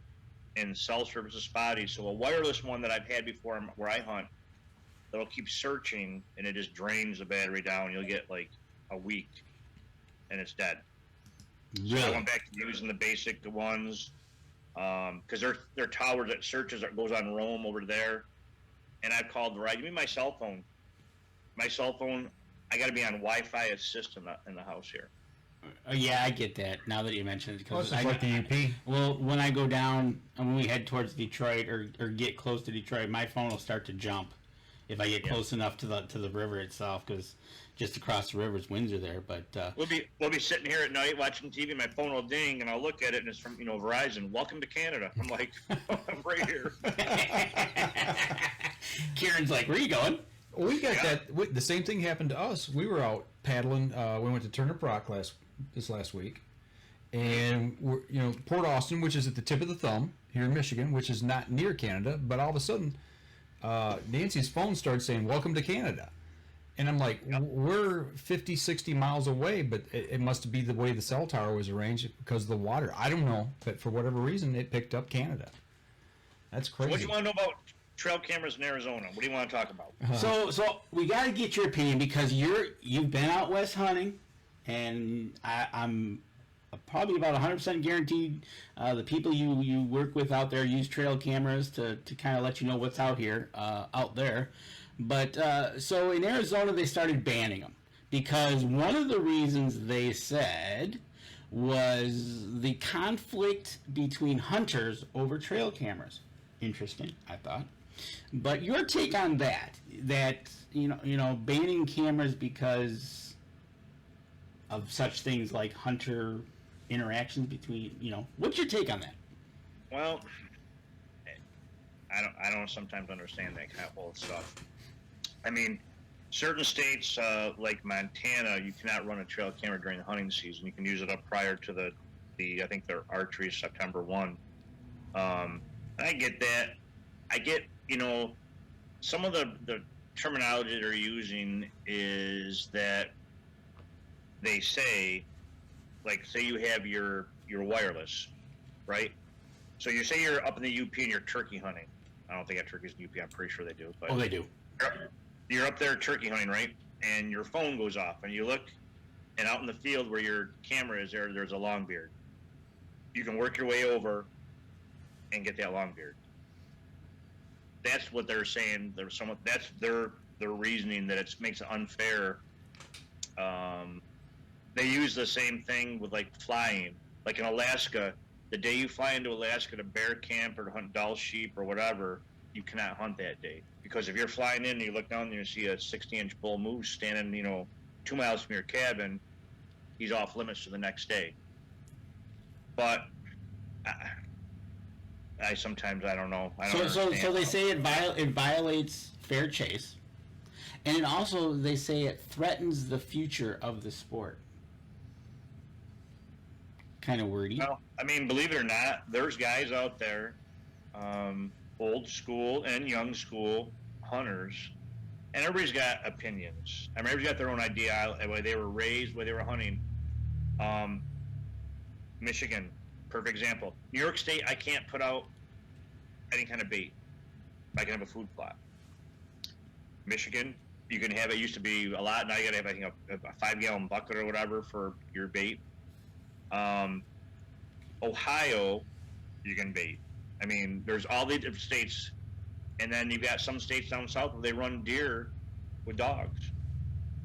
And cell service is spotty. So a wireless one that I've had before where I hunt, that'll keep searching and it just drains the battery down. You'll get like a week and it's dead. Really? So I went back to using the basic ones because they're towers that searches that goes on roam over there. And I've called Verizon. Give me my cell phone. My cell phone, I got to be on Wi-Fi assist in the house here. Yeah, I get that now that you mentioned it. Well, it's just like the UP. Well, when I go down and when we head towards Detroit or get close to Detroit, my phone will start to jump if I get close enough to the river itself, because just across the river is Windsor there. But we'll be sitting here at night watching TV. My phone will ding, and I'll look at it, and it's from Verizon. Welcome to Canada. I'm like, I'm right here. Karen's like, where are you going? We got that. The same thing happened to us. We were out paddling. We went to Turnip Rock this last week, and we're Port Austin, which is at the tip of the thumb here in Michigan, which is not near Canada. But all of a sudden, Nancy's phone started saying, "Welcome to Canada," and I'm like, "We're 50, 60 miles away," but it must be the way the cell tower was arranged because of the water. I don't know, but for whatever reason, it picked up Canada. That's crazy. What do you want to know about trail cameras in Arizona? What do you want to talk about? So we got to get your opinion, because you've been out west hunting, and I'm probably about 100% guaranteed the people you work with out there use trail cameras to kind of let you know what's out there. But so in Arizona, they started banning them because one of the reasons they said was the conflict between hunters over trail cameras. Interesting, I thought. But your take on that banning cameras because of such things like hunter interactions between, what's your take on that? Well, I don't sometimes understand that kind of old stuff. I mean, certain states like Montana, you cannot run a trail camera during the hunting season. You can use it up prior to the I think their archery is September 1. I get that. I get, some of the terminology they're using is that they say, like, say you have your wireless, right? So you say you're up in the UP and you're turkey hunting. I don't think I have turkeys in the UP. I'm pretty sure they do. But they do. You're up there turkey hunting, right? And your phone goes off, and you look, and out in the field where your camera is there's a longbeard. You can work your way over and get that longbeard. That's what they're saying. That's their reasoning, that it makes it unfair. They use the same thing with like flying. Like in Alaska, the day you fly into Alaska to bear camp or to hunt Dall sheep or whatever, you cannot hunt that day. Because if you're flying in and you look down and you see a 60-inch bull moose standing, 2 miles from your cabin, he's off limits to the next day. But I sometimes I don't know. So they say it violates fair chase, and it also they say it threatens the future of the sport. Kind of wordy. Well, I mean, believe it or not, there's guys out there. old school and young school hunters, and everybody's got opinions. I mean, everybody's got their own idea, the way they were raised, the way they were hunting. Michigan, perfect example. New York State, I can't put out any kind of bait. I can have a food plot. Michigan, you can have, it used to be a lot, now you gotta have, I think, a 5-gallon bucket or whatever for your bait. Ohio, you can bait. I mean, there's all these different states, and then you've got some states down south where they run deer with dogs.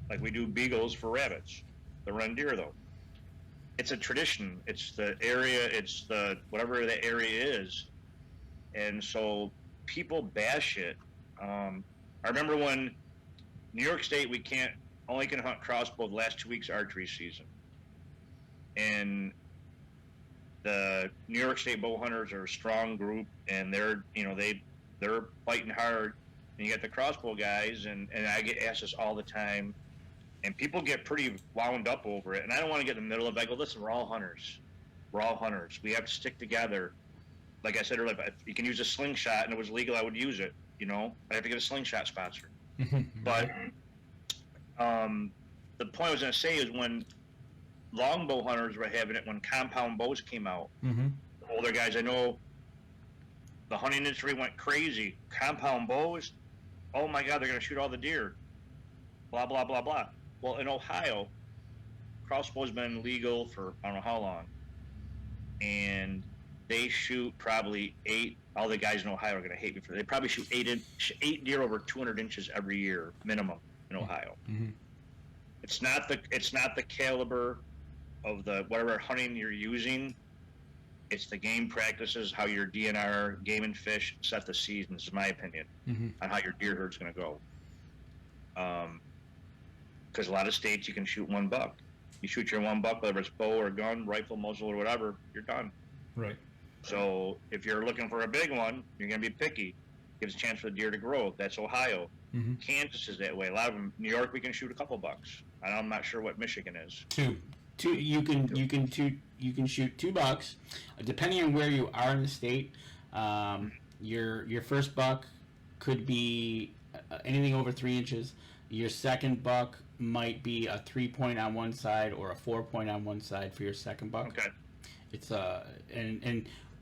Like we do beagles for rabbits. They run deer, though. It's a tradition. It's the area, it's the, whatever the area is. And so people bash it. I remember when New York State, we only can hunt crossbow the last 2 weeks archery season. And the New York State bow hunters are a strong group, and they're fighting hard. And you got the crossbow guys, and I get asked this all the time, and people get pretty wound up over it. And I don't want to get in the middle of it. I go, listen, we're all hunters. We're all hunters. We have to stick together. Like I said earlier, if you can use a slingshot and it was legal, I would use it. I have to get a slingshot sponsor. But the point I was going to say is when longbow hunters were having it, when compound bows came out, the older guys, I know the hunting industry went crazy. Compound bows, oh my God, they're going to shoot all the deer. Blah, blah, blah, blah. Well, in Ohio, crossbow's been legal for I don't know how long. And they shoot probably 8. All the guys in Ohio are going to hate me for that. They probably shoot 8 deer over 200 inches every year minimum in Ohio. It's not the caliber of the whatever hunting you're using. It's the game practices, how your DNR, game and fish set the seasons, in my opinion, on how your deer herd's going to go. Because a lot of states you can shoot one buck. You shoot your one buck, whether it's bow or gun, rifle, muzzle, or whatever, you're done. Right. So if you're looking for a big one, you're going to be picky. Gives a chance for the deer to grow. That's Ohio. Kansas is that way. A lot of them. New York, we can shoot a couple bucks. I'm not sure what Michigan is. Two. You can shoot 2 bucks, depending on where you are in the state. Your first buck could be anything over 3 inches. Your second buck might be a 3-point on one side or a 4-point on one side for your second buck. Okay. It's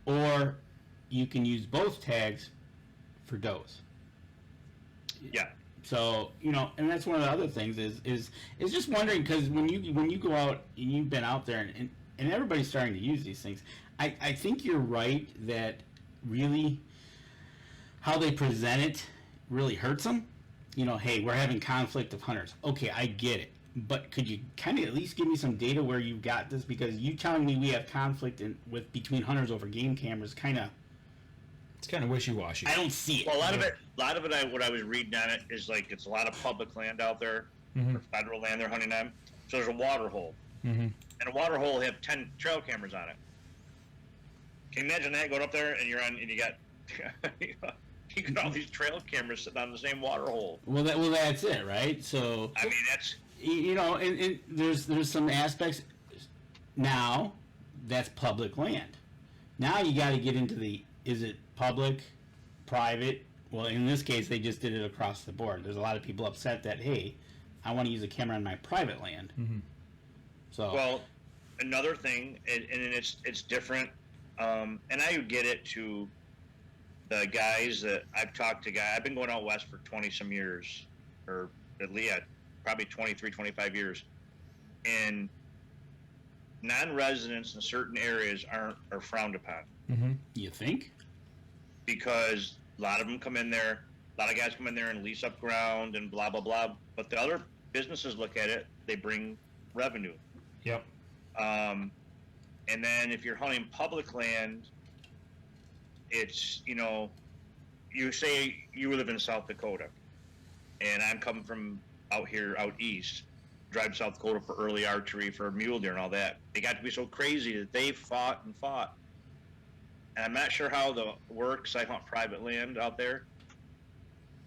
or you can use both tags for does. Yeah. So and that's one of the other things is just wondering, because when you go out and you've been out there and everybody's starting to use these things, I think you're right that really how they present it really hurts them. Hey, we're having conflict of hunters. Okay, I get it. But could you kind of at least give me some data where you've got this? Because you telling me we have conflict between hunters over game cameras, it's kind of wishy-washy. I don't see it. Well, a lot of it, what I was reading on it is like it's a lot of public land out there, or federal land they're hunting on. So there's a water hole, and a water hole will have 10 trail cameras on it. Can you imagine that going up there and you got you got all these trail cameras sitting on the same water hole? Well, that's it, right? So I mean, that's and there's some aspects now that's public land. Now you got to get into is it public, private? Well, in this case, they just did it across the board. There's a lot of people upset that, hey, I want to use a camera on my private land. So well, another thing, and it's different, and I get it to the guys that I've talked to. I've been going out west for 20 some years, or at least probably 23, 25 years, and non-residents in certain areas are frowned upon. You think? Because a lot of them come in there, a lot of guys come in there and lease up ground and blah, blah, blah. But the other businesses look at it, they bring revenue. Yep. And then if you're hunting public land, it's, you say you live in South Dakota, and I'm coming from out east, drive to South Dakota for early archery, for mule deer and all that. They got to be so crazy that they fought. And I'm not sure how the works. I hunt private land out there.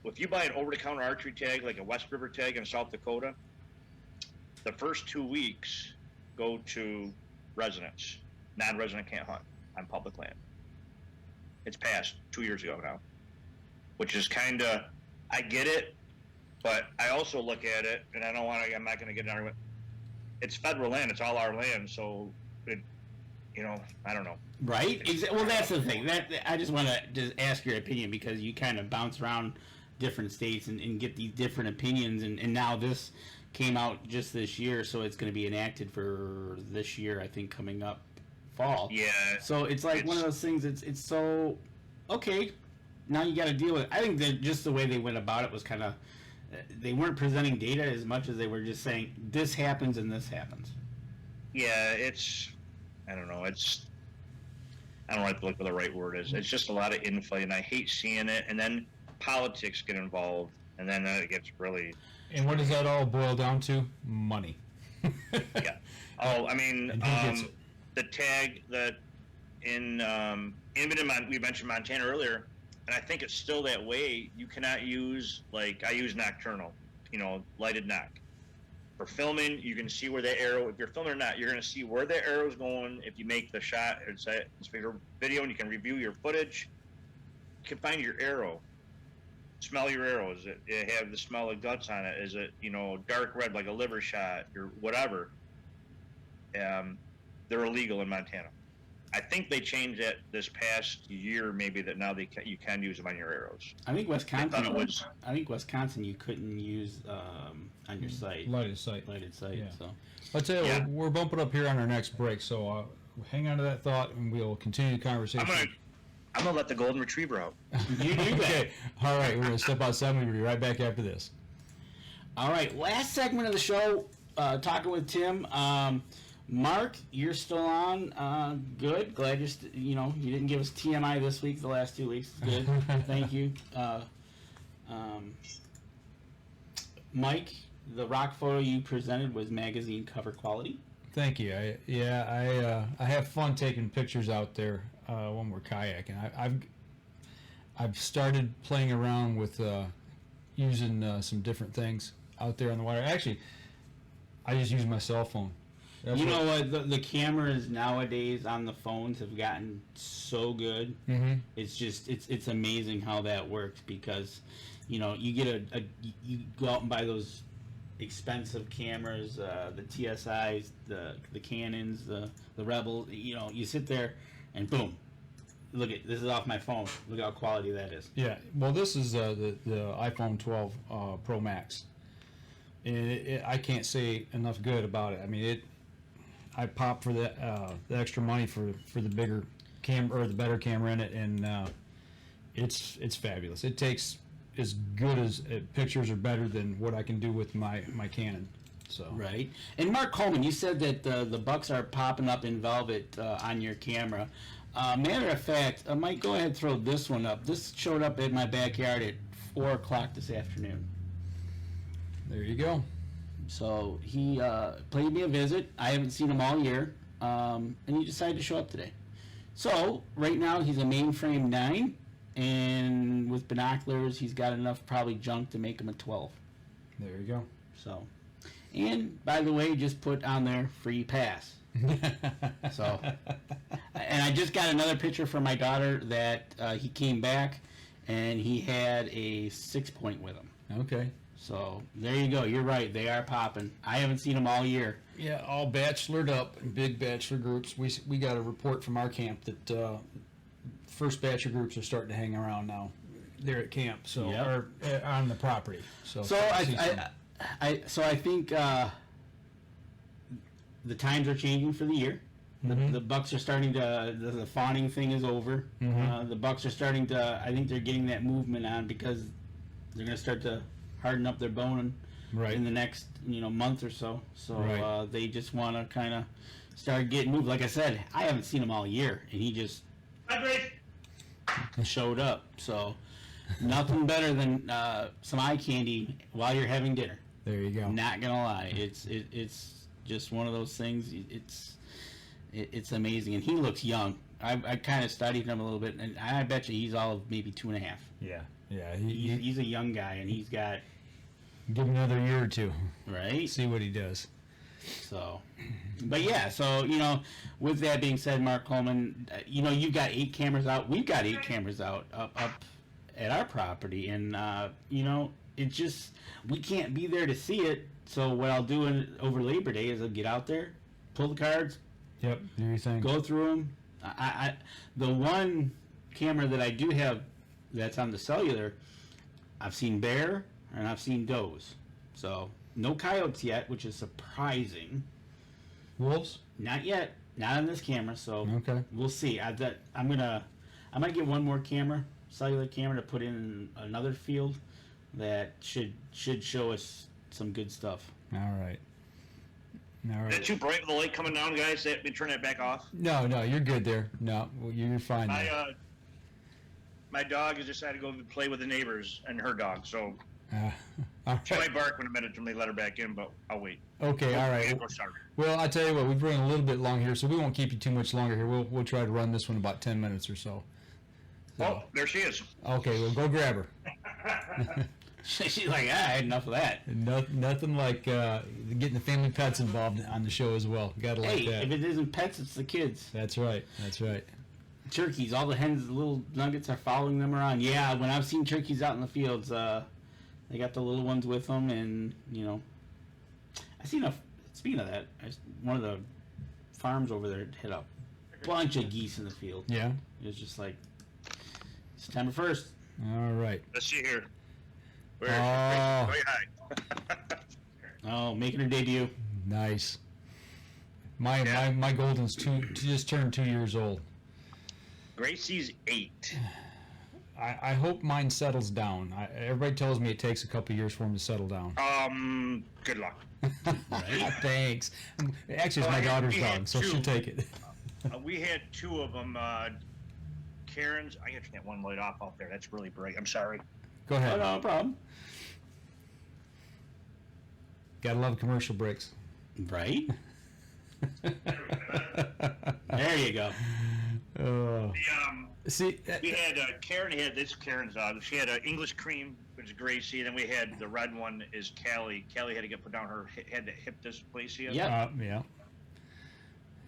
If you buy an over-the-counter archery tag, like a West River tag in South Dakota, the first 2 weeks go to residents. Non-resident can't hunt on public land. It's passed 2 years ago now. which is kind of, I get it, but I also look at it, and I'm not going to get an argument. It's federal land. It's all our land. So, I don't know. Right? Well, that's the thing. I just want to just ask your opinion, because you kind of bounce around different states and get these different opinions. And now this came out just this year, so it's going to be enacted for this year, I think, coming up fall. Yeah. So it's like one of those things. It's so, okay, now you got to deal with it. I think that just the way they went about it was kind of, they weren't presenting data as much as they were just saying, this happens and this happens. Yeah, I don't know. I don't know what the right word is. It's just a lot of infighting, and I hate seeing it. And then politics get involved, and then it gets really. And what does that all boil down to? Money. Yeah. Oh, I mean, the tag that we mentioned Montana earlier, and I think it's still that way. You cannot use, like, I use nocturnal, lighted nock. For filming, you can see where the arrow, if you're filming or not, you're going to see where the arrow is going. If you make the shot, it's a video, and you can review your footage. You can find your arrow. Smell your arrow. Does it have the smell of guts on it? Is it, dark red like a liver shot or whatever? They're illegal in Montana. I think they changed that this past year, maybe, that now you can use them on your arrows. I think Wisconsin you couldn't use on your site. Lighted site. Yeah. So I'll tell you, we're bumping up here on our next break, so hang on to that thought, and we'll continue the conversation. I'm gonna let the golden retriever out. You do that. Okay. All right, we're gonna step outside. We'll be right back after this. All right, last segment of the show, talking with Tim. Mark, you're still on. Good. Glad you didn't give us TMI this week. The last 2 weeks. Good. Thank you. Mike, the rock photo you presented was magazine cover quality. Thank you. I have fun taking pictures out there when we're kayaking. I've started playing around with using some different things out there on the water. Actually, I just use my cell phone. That's what? The cameras nowadays on the phones have gotten so good. Mm-hmm. It's just it's amazing how that works, because you get you go out and buy those expensive cameras, the TSIs, the Canons, the Rebels. You sit there and boom, look at this is off my phone. Look how quality that is. Yeah. Well, this is the iPhone 12 Pro Max, and I can't say enough good about it. I mean, I popped for the extra money for the bigger camera, or the better camera in it, and it's fabulous. It takes as good as pictures are better than what I can do with my Canon. So right. And Mark Coleman, you said that the bucks are popping up in velvet on your camera. Matter of fact, Mike, go ahead and throw this one up. This showed up in my backyard at 4 o'clock this afternoon. There you go. So he paid me a visit. I haven't seen him all year, and he decided to show up today. So right now he's a mainframe 9, and with binoculars he's got enough probably junk to make him a 12. There you go. So, and by the way, just put on there free pass. So, and I just got another picture from my daughter that he came back and he had a 6-point with him. Okay. So there you go. You're right. They are popping. I haven't seen them all year. Yeah, all bachelored up in big bachelor groups. We got a report from our camp that first batch of groups are starting to hang around now. They're at camp, so Yep. or on the property. So I think the times are changing for the year. Mm-hmm. The bucks are starting to. The fawning thing is over. Mm-hmm. The bucks are starting to. I think they're getting that movement on, because they're going to start to harden up their bone in the next month or so. So Right. they just want to kind of start getting moved. Like I said, I haven't seen him all year, and he just showed up. So nothing better than some eye candy while you're having dinner. there you go. Not gonna lie, it's just one of those things. It's amazing, and he looks young. I kind of studied him a little bit, and I bet you he's all of maybe 2.5. Yeah. He's a young guy, and he's got Give him another year or two. right. See what he does. So, but yeah, so with that being said, Mark Coleman, you've got 8 cameras out. We've got 8 cameras out up at our property, and it just, we can't be there to see it. So what I'll do over Labor Day is I'll get out there, pull the cards, Yep. Do your thing. go through them. The one camera that I do have that's on the cellular, I've seen bear and I've seen does. So no coyotes yet, which is surprising. Wolves? Not yet. Not on this camera. So Okay. we'll see. I'm gonna get one more camera, cellular camera, to put in another field that should show us some good stuff. All right. All Is that right. too bright with the light coming down, guys? Let me turn that back off. No, you're good there. No, you're fine there. My dog has decided to go play with the neighbors and her dog, so All she right. might bark in a minute when they let her back in, but I'll wait. Okay, all right. Go start. Well, I tell you what, we've run a little bit long here, so we won't keep you too much longer here. We'll try to run this one about 10 minutes or so. Oh, there she is. Okay, well, go grab her. She's like, I had enough of that. Nothing like getting the family pets involved on the show as well. Gotta like Hey, that. if it isn't pets, it's the kids. That's right. Turkeys, all the hens, the little nuggets are following them around. Yeah, when I've seen turkeys out in the fields, they got the little ones with them, and I seen speaking of that, one of the farms over there had a bunch of geese in the field. Yeah. It was just like, September 1st. All right. Let's see here. Where Oh. is she? Oh, making her debut. Nice. My golden's just turned 2 years old. Gracie's 8. I hope mine settles down. Everybody tells me it takes a couple years for him to settle down. Good luck. Thanks. Actually, it's my daughter's we had dog, so two. she'll take it. We had 2 of them. Karen's. I got to get one light off out there. That's really bright. I'm sorry. Go Oh, ahead. no problem. Gotta love commercial breaks. Right? There you go. See, We had Karen had this Karen's dog. She had English cream, which is Gracie. Then we had the red one is Callie. Callie had to get put down. Her had the hip dysplasia. Yep. yeah.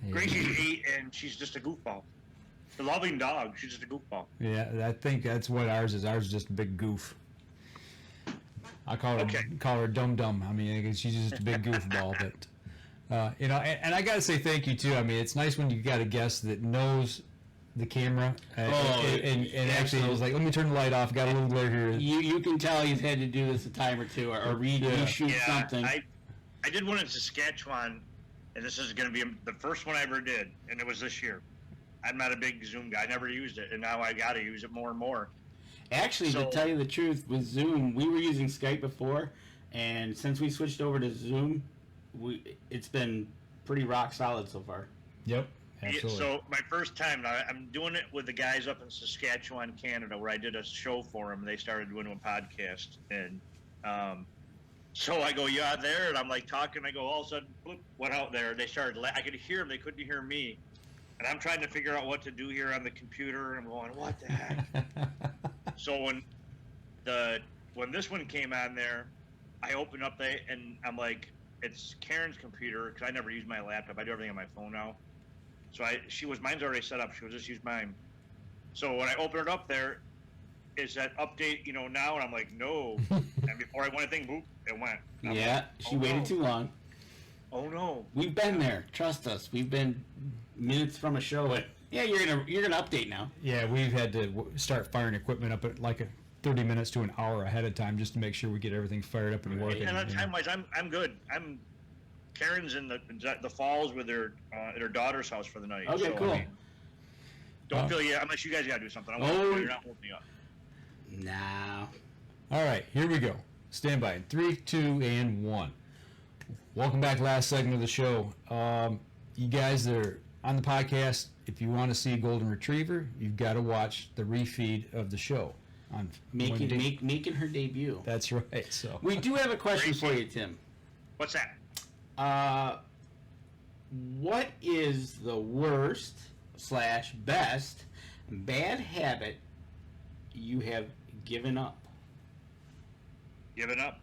Gracie's 8, and she's just a goofball. A loving dog. She's just a goofball. Yeah, I think that's what ours is. Ours is just a big goof. I call her Dum Dum. I mean, she's just a big goofball. But and I gotta say thank you too. I mean, it's nice when you got a guest that knows the camera and actually was like, let me turn the light off. Got a little glare here. You can tell he's had to do this a time or two, or reshoot something. I did one in Saskatchewan, and this is going to be the first one I ever did, and it was this year. I'm not a big Zoom guy. I never used it, and now I got to use it more and more. Actually, to tell you the truth, with Zoom, we were using Skype before, and since we switched over to Zoom, it's been pretty rock solid so far. Yep, absolutely. So my first time, now I'm doing it with the guys up in Saskatchewan, Canada, where I did a show for them. They started doing a podcast, and so I go, yeah, there, and I'm like talking. I go, all of a sudden, bloop, went out there. They started. I could hear them. They couldn't hear me. And I'm trying to figure out what to do here on the computer, and I'm going, what the heck? So when this one came on there, I opened up and I'm like, it's Karen's computer, because I never use my laptop. I do everything on my phone now. So mine's already set up. She would just use mine. So when I opened it up there, is that update, now? And I'm like, no. And before I went a thing, boop, it went. I'm like, She waited too long. Oh no. We've been there. Trust us. We've been minutes from a show. Yeah, you're gonna update now. Yeah, we've had to start firing equipment up at like 30 minutes to an hour ahead of time just to make sure we get everything fired up and working. And time-wise, I'm good. Karen's in the falls with at her daughter's house for the night. Okay, so, cool. I mean, don't feel unless you guys gotta do something. You're not holding me up. Nah. All right, here we go. Stand by in 3, 2, and 1. Welcome back, last segment of the show. You guys that are on the podcast, if you want to see a golden retriever, you've got to watch the refeed of the show on Making her debut. That's right. So We do have a question for you, Tim. What's that? What is the worst / best bad habit you have given up? Given up?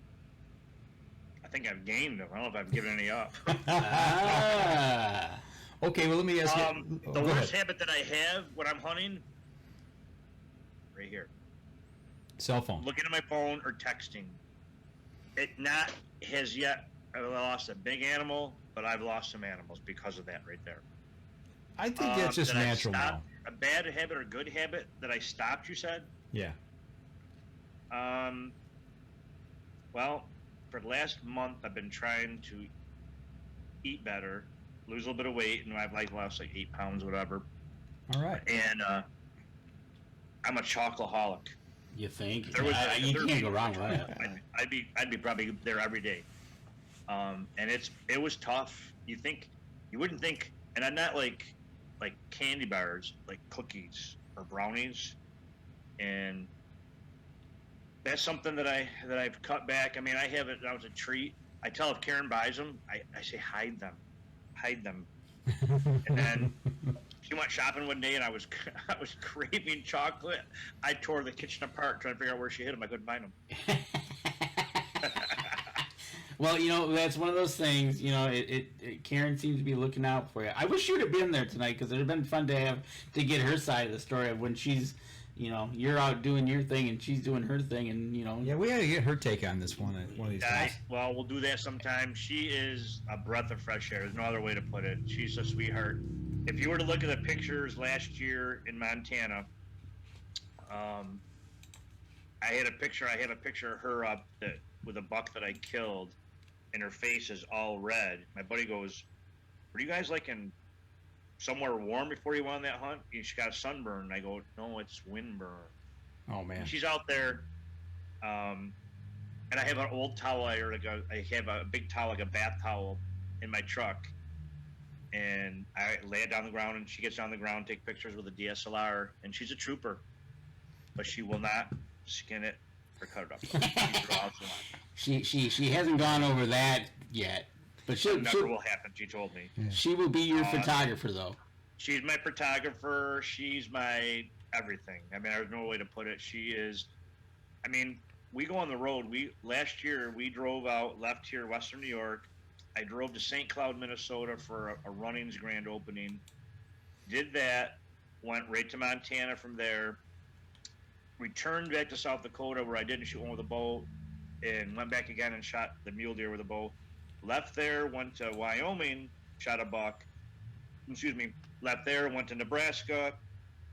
I think I've gained them. I don't know if I've given any up. okay, well let me ask you. The worst habit that I have when I'm hunting, right here. Cell phone. looking at my phone or texting. It not has yet. I've lost a big animal, but I've lost some animals because of that right there. I think that's just That I natural now. stopped- A bad habit or good habit that I stopped, you said? Yeah. Well, for the last month, I've been trying to eat better, lose a little bit of weight, and I've lost like 8 pounds, whatever. All right. And I'm a chocoholic. You think? There was you there can't be- go wrong with that. I'd be probably there every day. And it was tough. You wouldn't think, and I'm not like candy bars, like cookies or brownies, and that's something that I've cut back. I mean, I have it as a treat. I tell if Karen buys them, I say hide them. And then she went shopping one day, and I was craving chocolate. I tore the kitchen apart trying to figure out where she hid them. I couldn't find them. Well, that's one of those things. Karen seems to be looking out for you. I wish you would have been there tonight because it would have been fun to get her side of the story of when she's, you're out doing your thing and she's doing her thing, and Yeah, we got to get her take on this one of these days. Well, we'll do that sometime. She is a breath of fresh air. There's no other way to put it. She's a sweetheart. If you were to look at the pictures last year in Montana, I had a picture of her up with a buck that I killed, and her face is all red. My buddy goes, "Were you guys like in somewhere warm before you went on that hunt?" And she got a sunburn. And I go, "No, it's windburn." Oh, man. She's out there, and I have an old towel. I have a big towel, like a bath towel, in my truck, and I lay it down the ground, and she gets on the ground, take pictures with a DSLR, and she's a trooper, but she will not skin it or cut it up. She draws a lot. She hasn't gone over that yet, but It never will happen. She told me. she will be your photographer though. She's my photographer. She's my everything. I mean, there's no way to put it. She is. I mean, we go on the road. Last year we drove out, left here, Western New York. I drove to St. Cloud, Minnesota for a runnings grand opening. Did that. Went right to Montana from there. Returned back to South Dakota where I didn't shoot one with a bow, and went back again and shot the mule deer with a bow. Left there, went to Wyoming, shot a buck. Left there, went to Nebraska,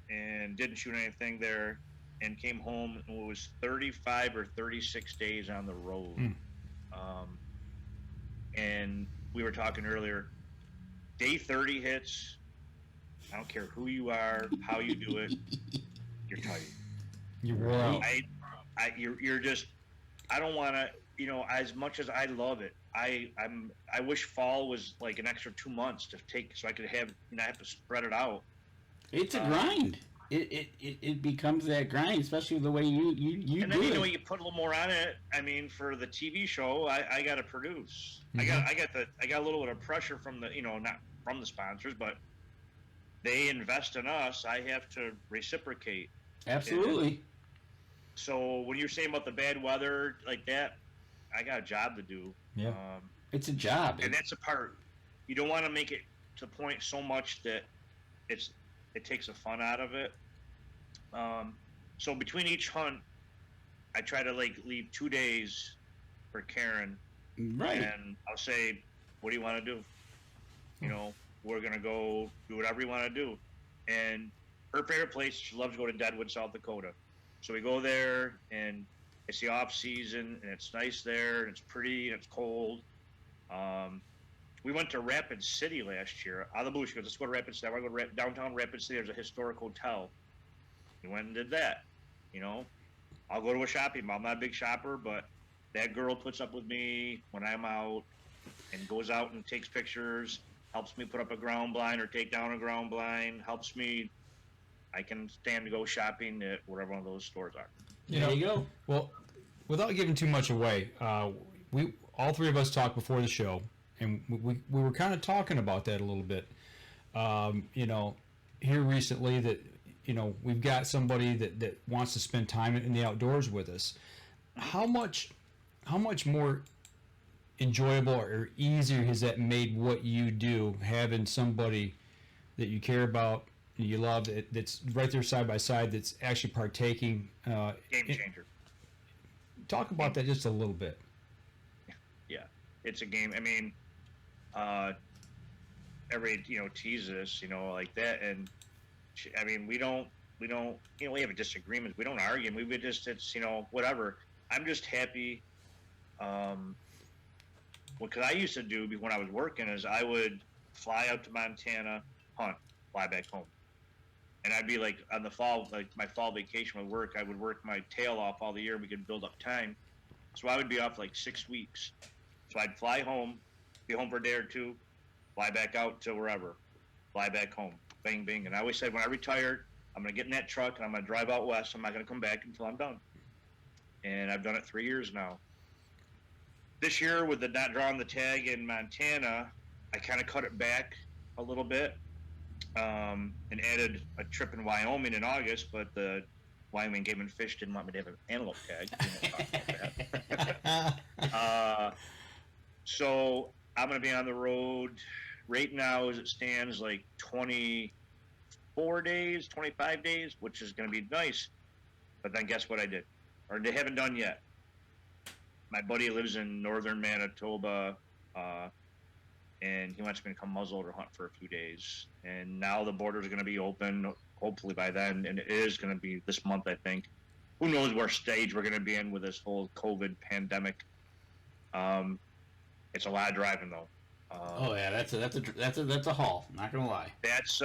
and didn't shoot anything there, and came home, and it was 35 or 36 days on the road. And we were talking earlier, day 30 hits. I don't care who you are, how you do it, you're tired. You wore out. You're just. I don't want to. As much as I love it, I wish fall was like an extra 2 months to take, so I could have. I have to spread it out. It's a grind. It becomes that grind, especially the way you And do then it. you put a little more on it. I mean, for the TV show, I got to produce. Mm-hmm. I got a little bit of pressure from the not from the sponsors, but they invest in us. I have to reciprocate. Absolutely. So when you're saying about the bad weather like that, I got a job to do. Yeah. It's a job. And that's a part. You don't want to make it to the point so much that it takes the fun out of it. So between each hunt, I try to leave 2 days for Karen, Right. and I'll say, "What do you want to do? We're gonna go do whatever you want to do." And her favorite place, she loves to go to Deadwood, South Dakota. So we go there, and it's the off season, and it's nice there, and it's pretty, and it's cold. We went to Rapid City last year. Out of the blue, she goes, "Let's go to Rapid City." I want to go to downtown Rapid City. There's a historic hotel. We went and did that. I'll go to a shopping mall. I'm not a big shopper, but that girl puts up with me when I'm out and goes out and takes pictures, helps me put up a ground blind or take down a ground blind, helps me. I can stand to go shopping at whatever one of those stores are. There you go. Well, without giving too much away, we all three of us talked before the show, and we were kind of talking about that a little bit. Here recently that we've got somebody that wants to spend time in the outdoors with us. How much more enjoyable or easier has that made what you do, having somebody that you care about, you love, that's right there side by side, that's actually partaking? Game changer. talk about that just a little bit. Yeah, it's a game. I mean, everybody, teases us, like that. And I mean, we don't, we have a disagreement. We don't argue. We would just, it's, whatever. I'm just happy. Because I used to do when I was working is I would fly out to Montana, hunt, fly back home. And I'd be like on the fall, like my fall vacation would work. I would work my tail off all the year. We could build up time. So I would be off like 6 weeks. So I'd fly home, be home for a day or two, fly back out to wherever, fly back home, bang, bang. And I always said, when I retire, I'm going to get in that truck and I'm going to drive out west. I'm not going to come back until I'm done. And I've done it 3 years now. This year, with the not drawing the tag in Montana, I kind of cut it back a little bit and added a trip in Wyoming in August, but the Wyoming Game and Fish didn't want me to have an antelope tag. So I'm going to be on the road right now as it stands like 24 days, 25 days, which is going to be nice. But then guess what I did? Or they haven't done yet. My buddy lives in northern Manitoba, and he wants me to come muzzleloader hunt for a few days. And now the borders are going to be open, hopefully by then, and it is going to be this month, I think. Who knows what stage we're going to be in with this whole COVID pandemic? It's a lot of driving though. Oh yeah, that's a haul. Not gonna lie. That's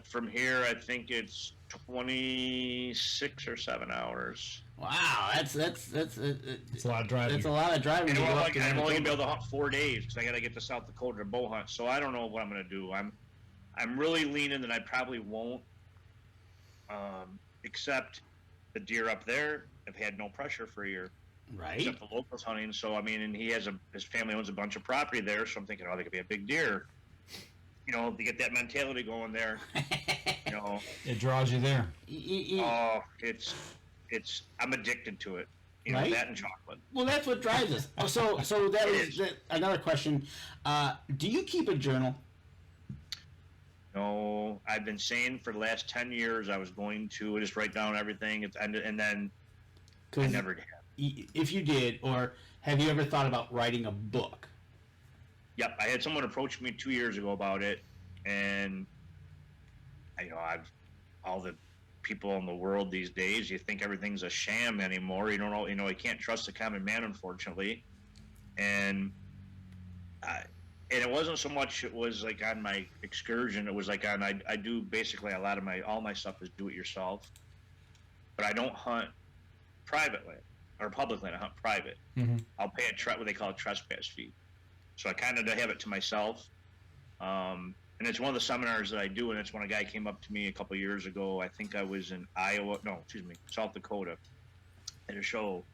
from here. I think it's 26 or 7 hours. Wow, that's It's a lot of driving. That's a lot of driving. And I'm only gonna be able to hunt 4 days because I got to get to South Dakota to bow hunt. So I don't know what I'm gonna do. I'm really leaning that I probably won't, except the deer up there have had no pressure for a year. Right. Except the locals hunting. So I mean, and his family owns a bunch of property there. So I'm thinking, they could be a big deer. To get that mentality going there. It draws you there. Oh, it's I'm addicted to it. Right? That and chocolate. Well, that's what drives us. So that is another question. Do you keep a journal? No, I've been saying for the last 10 years I was going to just write down everything, and then I never did. If you did, or have you ever thought about writing a book? Yep, I had someone approach me 2 years ago about it, and I've all the people in the world these days. You think everything's a sham anymore. You don't know. You can't trust the common man, unfortunately. And it wasn't so much. It was like on my excursion. It was like I do basically a lot of all my stuff is do it yourself, but I don't hunt privately or public land. I hunt private. Mm-hmm. I'll pay what they call a trespass fee. So I kind of have it to myself. And it's one of the seminars that I do, and it's when a guy came up to me a couple years ago. I think I was in South Dakota, at a show,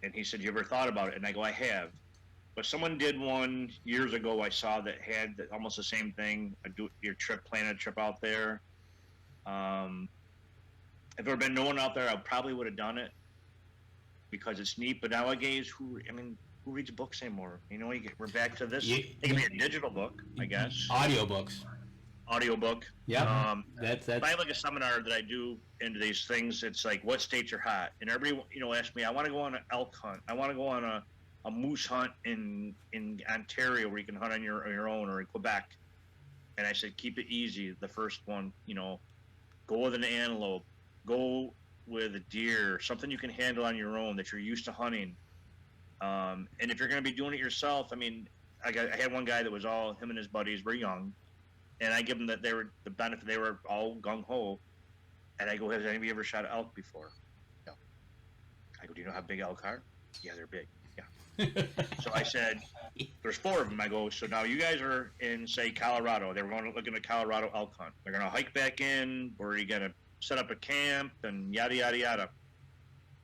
and he said, "You ever thought about it?" And I go, "I have." But someone did one years ago. I saw that had almost the same thing. Plan a trip out there. If there had been no one out there, I probably would have done it because it's neat. But nowadays, who reads books anymore? We're back to this. It can be a digital book, I guess. Audiobook. Yeah. That's. If I have like a seminar that I do into these things, it's like, what states are hot? And everyone, ask me, I want to go on an elk hunt. I want to go on a moose hunt in Ontario where you can hunt on your own, or in Quebec. And I said, keep it easy. The first one, go with an antelope, go with a deer, something you can handle on your own that you're used to hunting. And if you're going to be doing it yourself, I mean, I had one guy that was him and his buddies were young, and I give them that they were all gung ho, and I go, has anybody ever shot an elk before? No. I go, do you know how big elk are? Yeah, they're big. Yeah. So I said, there's 4 of them. I go, so now you guys are in, say, Colorado. They were going to look at a Colorado elk hunt. They're going to hike back in, or you're going to set up a camp, and yada, yada, yada.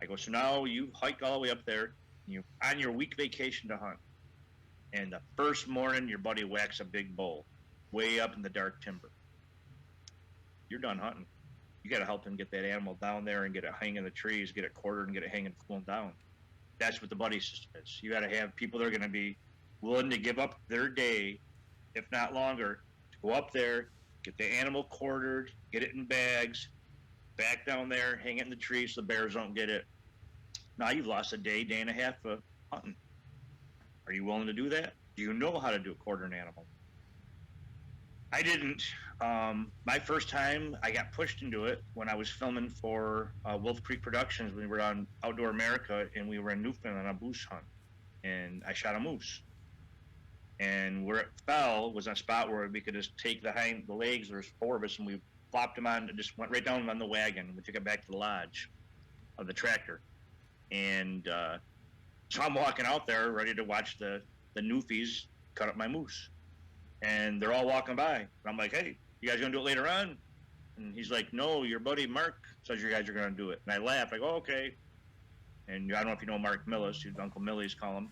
I go, so now you hike all the way up there, you on your week vacation to hunt, and the first morning your buddy whacks a big bull way up in the dark timber. You're done hunting. You got to help him get that animal down there and get it hanging in the trees, get it quartered, and get it hanging cooling down. That's what the buddy system is. You got to have people that are going to be willing to give up their day, if not longer, to go up there, get the animal quartered, get it in bags, back down there, hang it in the tree so the bears don't get it. Now you've lost a day and a half of hunting. Are you willing to do that? Do you know how to do a quarter an animal? I didn't. My first time, I got pushed into it when I was filming for Wolf Creek Productions. We were on Outdoor America, and we were in Newfoundland on a moose hunt, and I shot a moose. And where it fell was a spot where we could just take the legs. There's 4 of us, and we flopped them on. Just went right down on the wagon. We took it back to the lodge of the tractor, and so I'm walking out there ready to watch the Newfies cut up my moose. And they're all walking by. And I'm like, hey, you guys gonna do it later on? And he's like, no, your buddy Mark says you guys are gonna do it. And I laughed. I go, okay. And I don't know if you know Mark Millis, Uncle Millie's call him.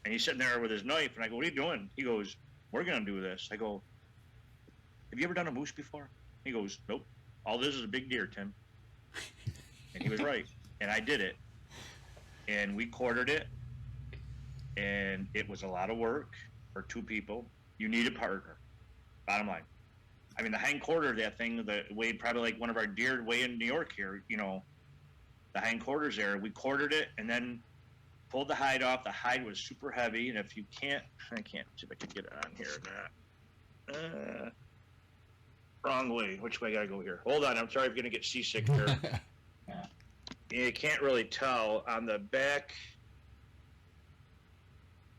And he's sitting there with his knife. And I go, what are you doing? He goes, we're gonna do this. I go, have you ever done a moose before? He goes, nope. All this is a big deer, Tim. And he was right. And I did it. And we quartered it. And it was a lot of work for 2 people. You need a partner. Bottom line. I mean, the hind quarter of that thing, that weighed probably like one of our deer weigh in New York here, the hind quarters there. We quartered it and then pulled the hide off. The hide was super heavy. And if you can't, I can't see if I can get it on here or not. Wrong way. Which way I gotta go here? Hold on. I'm sorry. I'm going to get seasick here. You can't really tell on the back.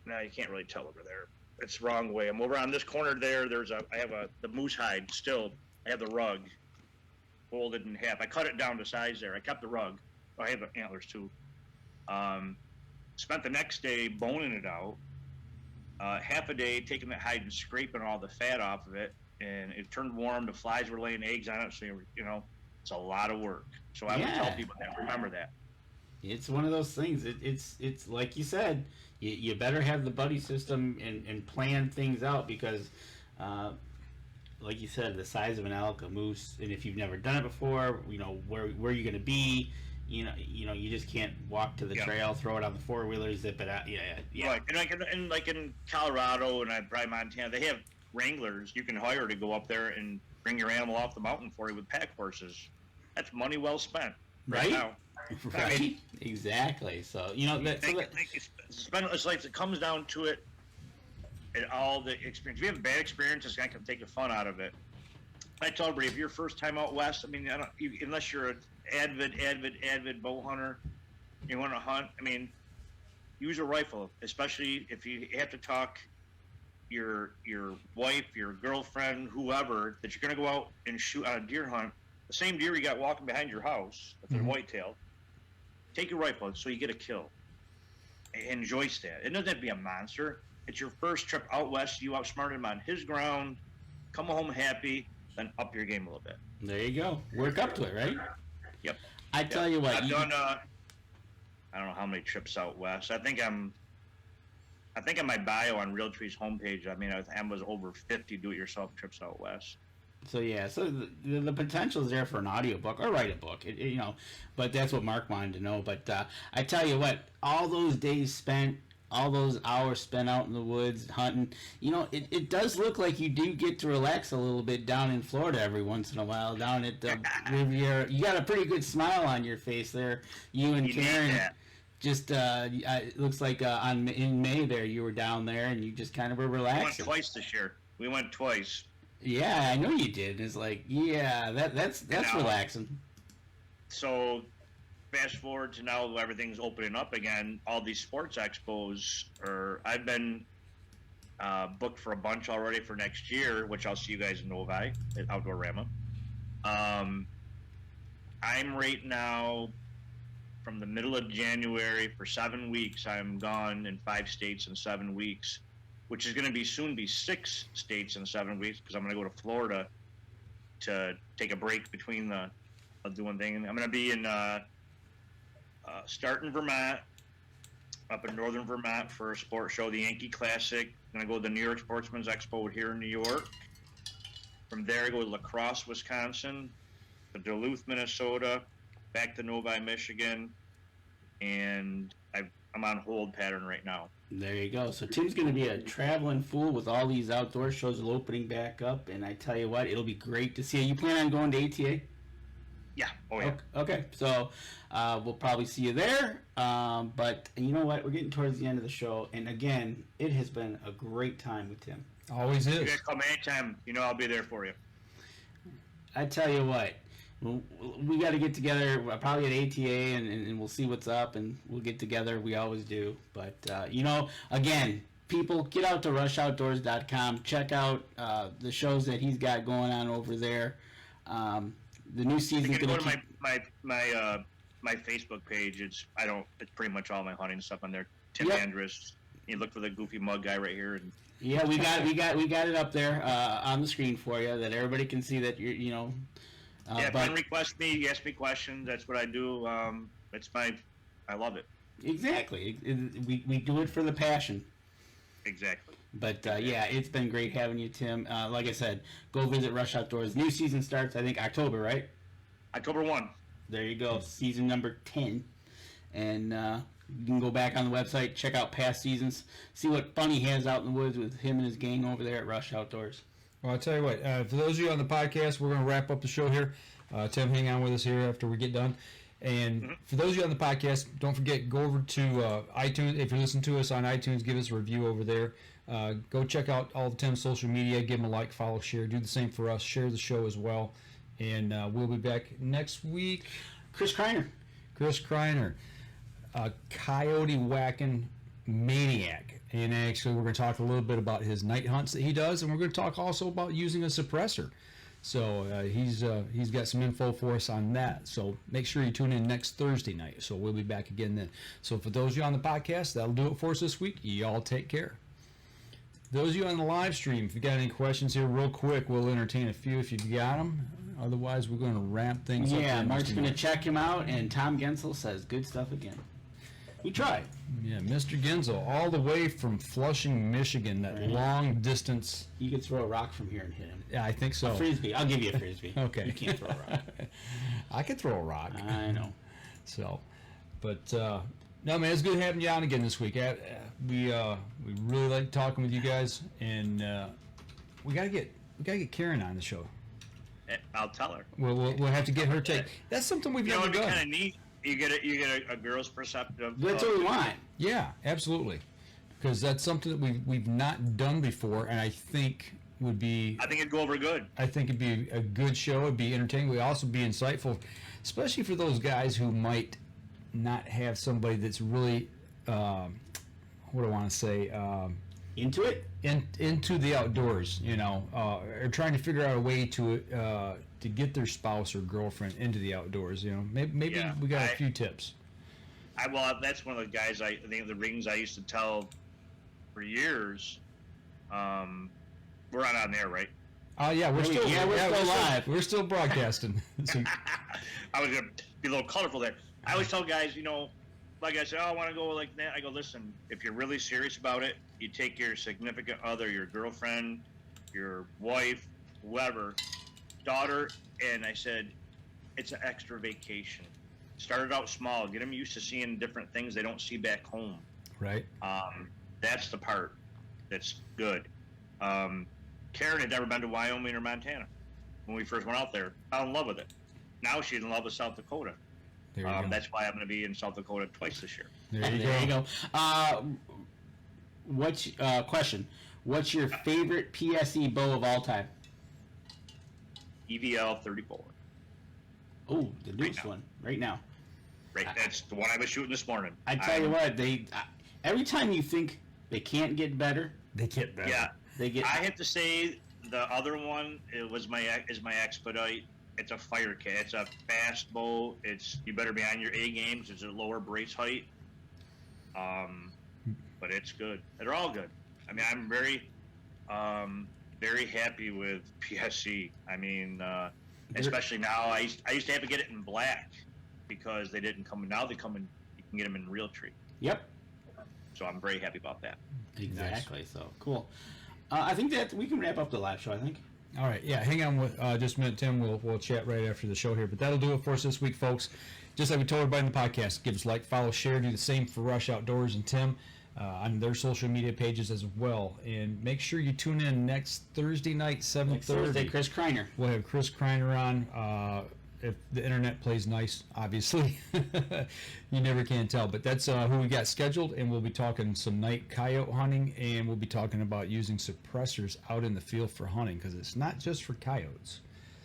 No, you can't really tell over there. It's the wrong way. I'm over on this corner there. I have the moose hide still. I have the rug folded in half. I cut it down to size there. I kept the rug. I have the antlers too. Spent the next day boning it out. Half a day taking that hide and scraping all the fat off of it. And it turned warm. The flies were laying eggs on it. So, it's a lot of work. So I would tell people that. Remember that. It's one of those things. It's like you said. You better have the buddy system and plan things out because, like you said, the size of an elk, a moose, and if you've never done it before, where you're going to be, you just can't walk to the trail, throw it on the 4-wheeler, zip it out. Yeah. Right, and like in Colorado and probably Montana, they have wranglers you can hire to go up there and bring your animal off the mountain for you with pack horses. That's money well spent. Right. Now. Right. Exactly. So it's like it comes down to it, and all the experience. If you have a bad experience, it's not going to take the fun out of it. I tell everybody, if you're first time out west, I mean, unless you're an avid bow hunter, you want to hunt. I mean, use a rifle, especially if you have to talk your wife, your girlfriend, whoever, that you're going to go out and shoot on a deer hunt. The same deer you got walking behind your house, that's a whitetail. Take your rifle so you get a kill. Enjoy that. It doesn't have to be a monster. It's your first trip out west. You outsmarted him on his ground. Come home happy. Then up your game a little bit. There you go. Work up to it, right? Yep. I tell you what. I've done. I don't know how many trips out west. I think on my bio on Realtree's homepage. I mean, I was over 50 do-it-yourself trips out west. So the potential is there for an audiobook or write a book, but that's what Mark wanted to know. But I tell you what, all those days spent, all those hours spent out in the woods hunting, it does look like you do get to relax a little bit down in Florida every once in a while, down at the Riviera. You got a pretty good smile on your face there, you and Karen. Just it looks like in May there you were down there and you just kind of were relaxing. We went twice this year. We went twice. Yeah, I know you did. It's like, that's relaxing. So, fast forward to now, everything's opening up again. All these sports expos I've been booked for a bunch already for next year, which I'll see you guys in Novi at Outdoor Rama. I'm right now from the middle of January for 7 weeks. I'm gone in 5 states in 7 weeks. Which is going to soon be 6 states in 7 weeks because I'm going to go to Florida to take a break between doing things. I'm going to be in start in Vermont, up in northern Vermont for a sports show, the Yankee Classic. I'm going to go to the New York Sportsman's Expo here in New York. From there, I go to La Crosse, Wisconsin, to Duluth, Minnesota, back to Novi, Michigan, and I'm on hold pattern right now. There you go. So Tim's going to be a traveling fool with all these outdoor shows opening back up, and I tell you what, it'll be great to see you. You plan on going to ATA? Yeah. Oh yeah. Okay. So we'll probably see you there. But you know what? We're getting towards the end of the show, and again, it has been a great time with Tim. Always is. You guys come anytime. I'll be there for you. I tell you what, we got to get together probably at ATA, and we'll see what's up, and we'll get together. We always do. But, again, people, get out to rushoutdoors.com. Check out the shows that he's got going on over there. The new season's You can going go to my Facebook page. It's pretty much all my hunting stuff on there. Tim Andrus. You look for the goofy mug guy right here. And yeah, we got it up there on the screen for you that everybody can see that you're. If you request me, you ask me questions. That's what I do. I love it. Exactly. We do it for the passion. Exactly. But it's been great having you, Tim. Like I said, go visit Rush Outdoors. New season starts, I think, October, right? October 1. There you go, season number 10. And you can go back on the website, check out past seasons, see what fun he has out in the woods with him and his gang over there at Rush Outdoors. Well, I'll tell you what, for those of you on the podcast, we're going to wrap up the show here. Tim, hang on with us here after we get done. And for those of you on the podcast, don't forget, go over to iTunes. If you're listening to us on iTunes, give us a review over there. Go check out all of Tim's social media. Give him a like, follow, share. Do the same for us. Share the show as well. And we'll be back next week. Chris Kreiner, a coyote whacking maniac. And actually, we're going to talk a little bit about his night hunts that he does. And we're going to talk also about using a suppressor. So he's got some info for us on that. So make sure you tune in next Thursday night. So we'll be back again then. So for those of you on the podcast, that'll do it for us this week. Y'all take care. Those of you on the live stream, if you got any questions here real quick, we'll entertain a few if you've got them. Otherwise, we're going to ramp things up. Yeah, Mark's going to check him out, and Tom Gensel says good stuff again. We tried. Yeah, Mr. Gensel, all the way from Flushing, Michigan, that long distance. You could throw a rock from here and hit him. Yeah, I think so. A frisbee. I'll give you a frisbee. Okay. You can't throw a rock. I could throw a rock. I know. So, but no, man, it's good having you on again this week. We really like talking with you guys, and we gotta get Karen on the show. I'll tell her. We'll have to get her take. That's something we've never done. Kind of neat. You get a girl's perspective. That's what we want. Yeah, absolutely. Because that's something that we've not done before, and I think would be. I think it'd go over good. I think it'd be a good show. It'd be entertaining. We'd also be insightful, especially for those guys who might not have somebody that's really, what do I want to say? Into it? Into the outdoors, or trying to figure out a way to get their spouse or girlfriend into the outdoors. Maybe we got a few tips. That's one of the guys. I think the rings I used to tell for years. We're not on there, right? Oh yeah, we're still live. We're still broadcasting. So, I was gonna be a little colorful there. I always tell guys, like I said, I want to go like that. I go, listen, if you're really serious about it, you take your significant other, your girlfriend, your wife, whoever, daughter, and I said, it's an extra vacation. Started out small, get them used to seeing different things they don't see back home. Right. That's the part that's good. Karen had never been to Wyoming or Montana when we first went out there. Fell in love with it. Now she's in love with South Dakota. There you go. That's why I'm going to be in South Dakota twice this year. There you go. Question? What's your favorite PSE bow of all time? EVL 34. Oh, the newest one right now. Right, that's the one I was shooting this morning. I tell you what, every time you think they can't get better, they get better. Yeah, they get. I have to say the other one is my Expedite. It's a fire cat. It's a fast bow. You better be on your A games. It's a lower brace height. But it's good. They're all good. I mean, I'm very happy with PSC. I mean, especially now. I used to have to get it in black because they didn't come. Now they come in. You can get them in real tree. Yep. So I'm very happy about that. Exactly. Nice. So cool. I think that we can wrap up the live show. I think. All right, yeah, hang on with just a minute, Tim. We'll chat right after the show here. But that'll do it for us this week, folks. Just like we told everybody in the podcast, give us like, follow, share, do the same for Rush Outdoors and Tim on their social media pages as well. And make sure you tune in next Thursday night, 7:30. Thursday, Chris Kreiner. We'll have Chris Kreiner on. if the internet plays nice, obviously. You never can tell. But that's who we got scheduled, and we'll be talking some night coyote hunting, and we'll be talking about using suppressors out in the field for hunting, because it's not just for coyotes.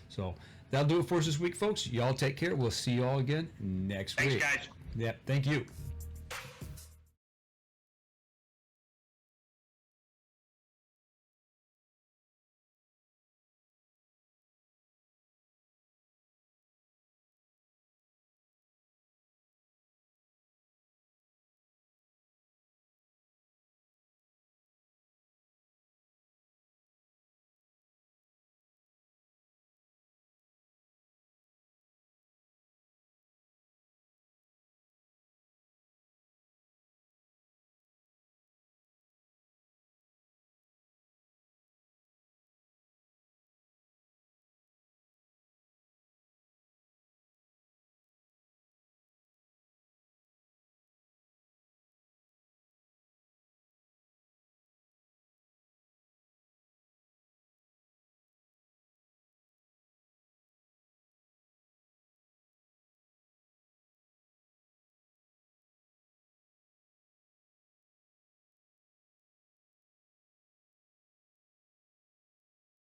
So that'll do it for us this week, folks. Y'all take care. We'll see you all again next week. Thanks, guys. Yep, thank you.